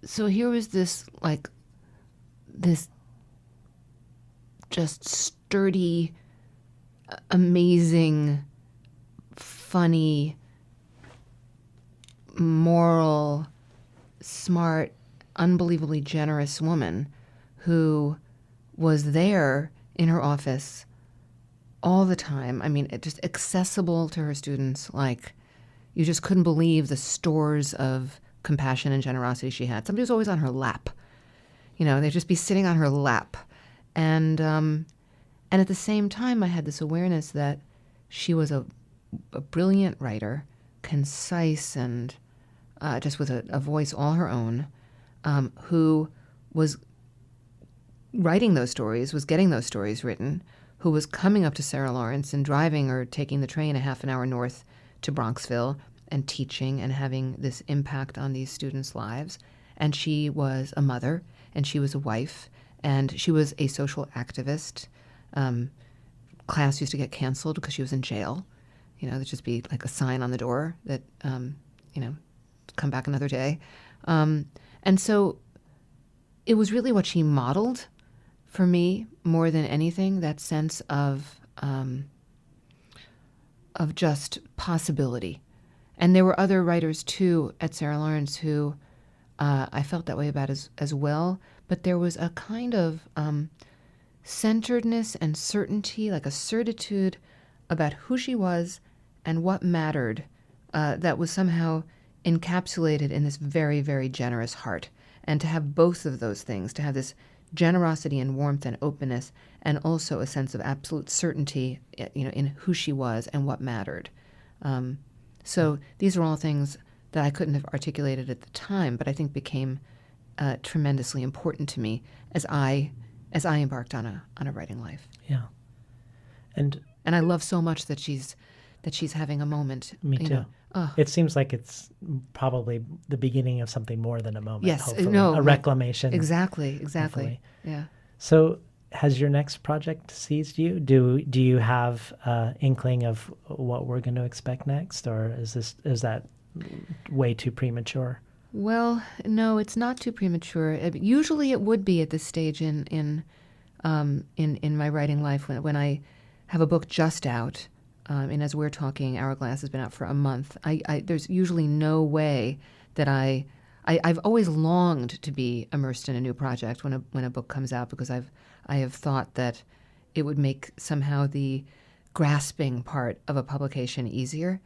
So here was this just sturdy, amazing, funny, moral, smart, unbelievably generous woman who was there in her office all the time. I mean, just accessible to her students. Like, you just couldn't believe the stores of compassion and generosity she had. Somebody was always on her lap. They'd just be sitting on her lap. And at the same time, I had this awareness that she was a brilliant writer, concise and just with a voice all her own, who was writing those stories, was getting those stories written, who was coming up to Sarah Lawrence and driving or taking the train a half an hour north to Bronxville and teaching and having this impact on these students' lives. And she was a mother, and she was a wife, and she was a social activist. Class used to get canceled because she was in jail. There'd just be like a sign on the door that, come back another day. And so it was really what she modeled for me more than anything, that sense of just possibility. And there were other writers, too, at Sarah Lawrence who I felt that way about as well. But there was a kind of centeredness and certainty, like a certitude about who she was and what mattered, that was somehow encapsulated in this very, very generous heart. And to have both of those things, to have this generosity and warmth and openness, and also a sense of absolute certainty, in who she was and what mattered. So these are all things that I couldn't have articulated at the time, but I think became tremendously important to me as I embarked on a writing life. Yeah, and I love so much that she's having a moment. Me too. It seems like it's probably the beginning of something more than a moment. Yes, hopefully. A reclamation. Exactly. Hopefully. Yeah. So, has your next project seized you? Do you have inkling of what we're going to expect next, or is that way too premature? Well, no, it's not too premature. Usually, it would be at this stage in my writing life when I have a book just out. And as we're talking, Hourglass has been out for a month. There's usually no way that I've always longed to be immersed in a new project when a book comes out, because I have thought that it would make somehow the grasping part of a publication easier.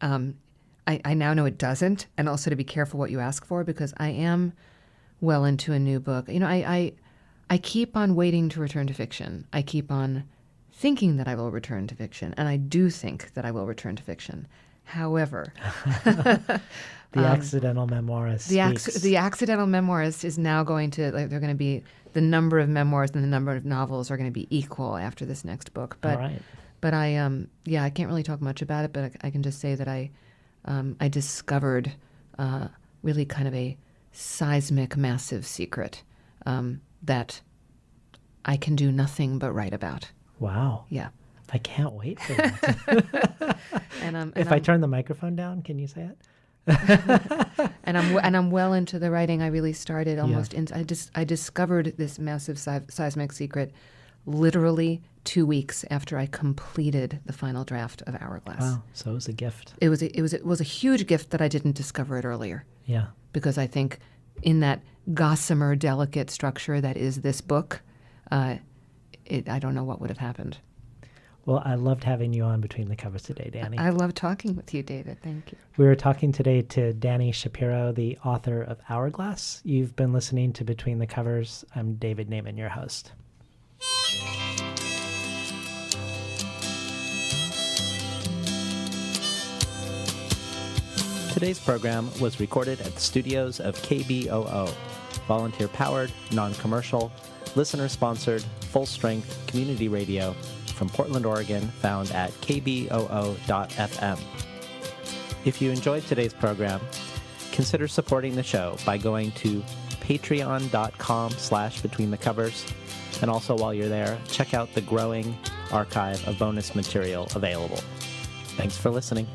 I now know it doesn't, and also to be careful what you ask for, because I am well into a new book. I keep on waiting to return to fiction. I keep on thinking that I will return to fiction, and I do think that I will return to fiction. However, the accidental memoirist the accidental memoirist is now going to, they're going to be, the number of memoirs and the number of novels are going to be equal after this next book. But all right. But I can't really talk much about it, but I can just say that I discovered really kind of a seismic, massive secret that I can do nothing but write about. Wow. Yeah. I can't wait for that. If I turn the microphone down, can you say it? and I'm well into the writing. I really started almost. Yeah. I discovered this massive seismic secret literally 2 weeks after I completed the final draft of Hourglass. Wow. So it was a gift. It was a huge gift that I didn't discover it earlier. Yeah. Because I think in that gossamer, delicate structure that is this book, I don't know what would have happened. Well, I loved having you on Between the Covers today, Dani. I love talking with you, David. Thank you. We were talking today to Dani Shapiro, the author of Hourglass. You've been listening to Between the Covers. I'm David Naiman, your host. Today's program was recorded at the studios of KBOO, volunteer-powered, non-commercial, listener-sponsored, full-strength community radio from Portland, Oregon, found at kboo.fm. If you enjoyed today's program, consider supporting the show by going to patreon.com/betweenthecovers. And also while you're there, check out the growing archive of bonus material available. Thanks for listening.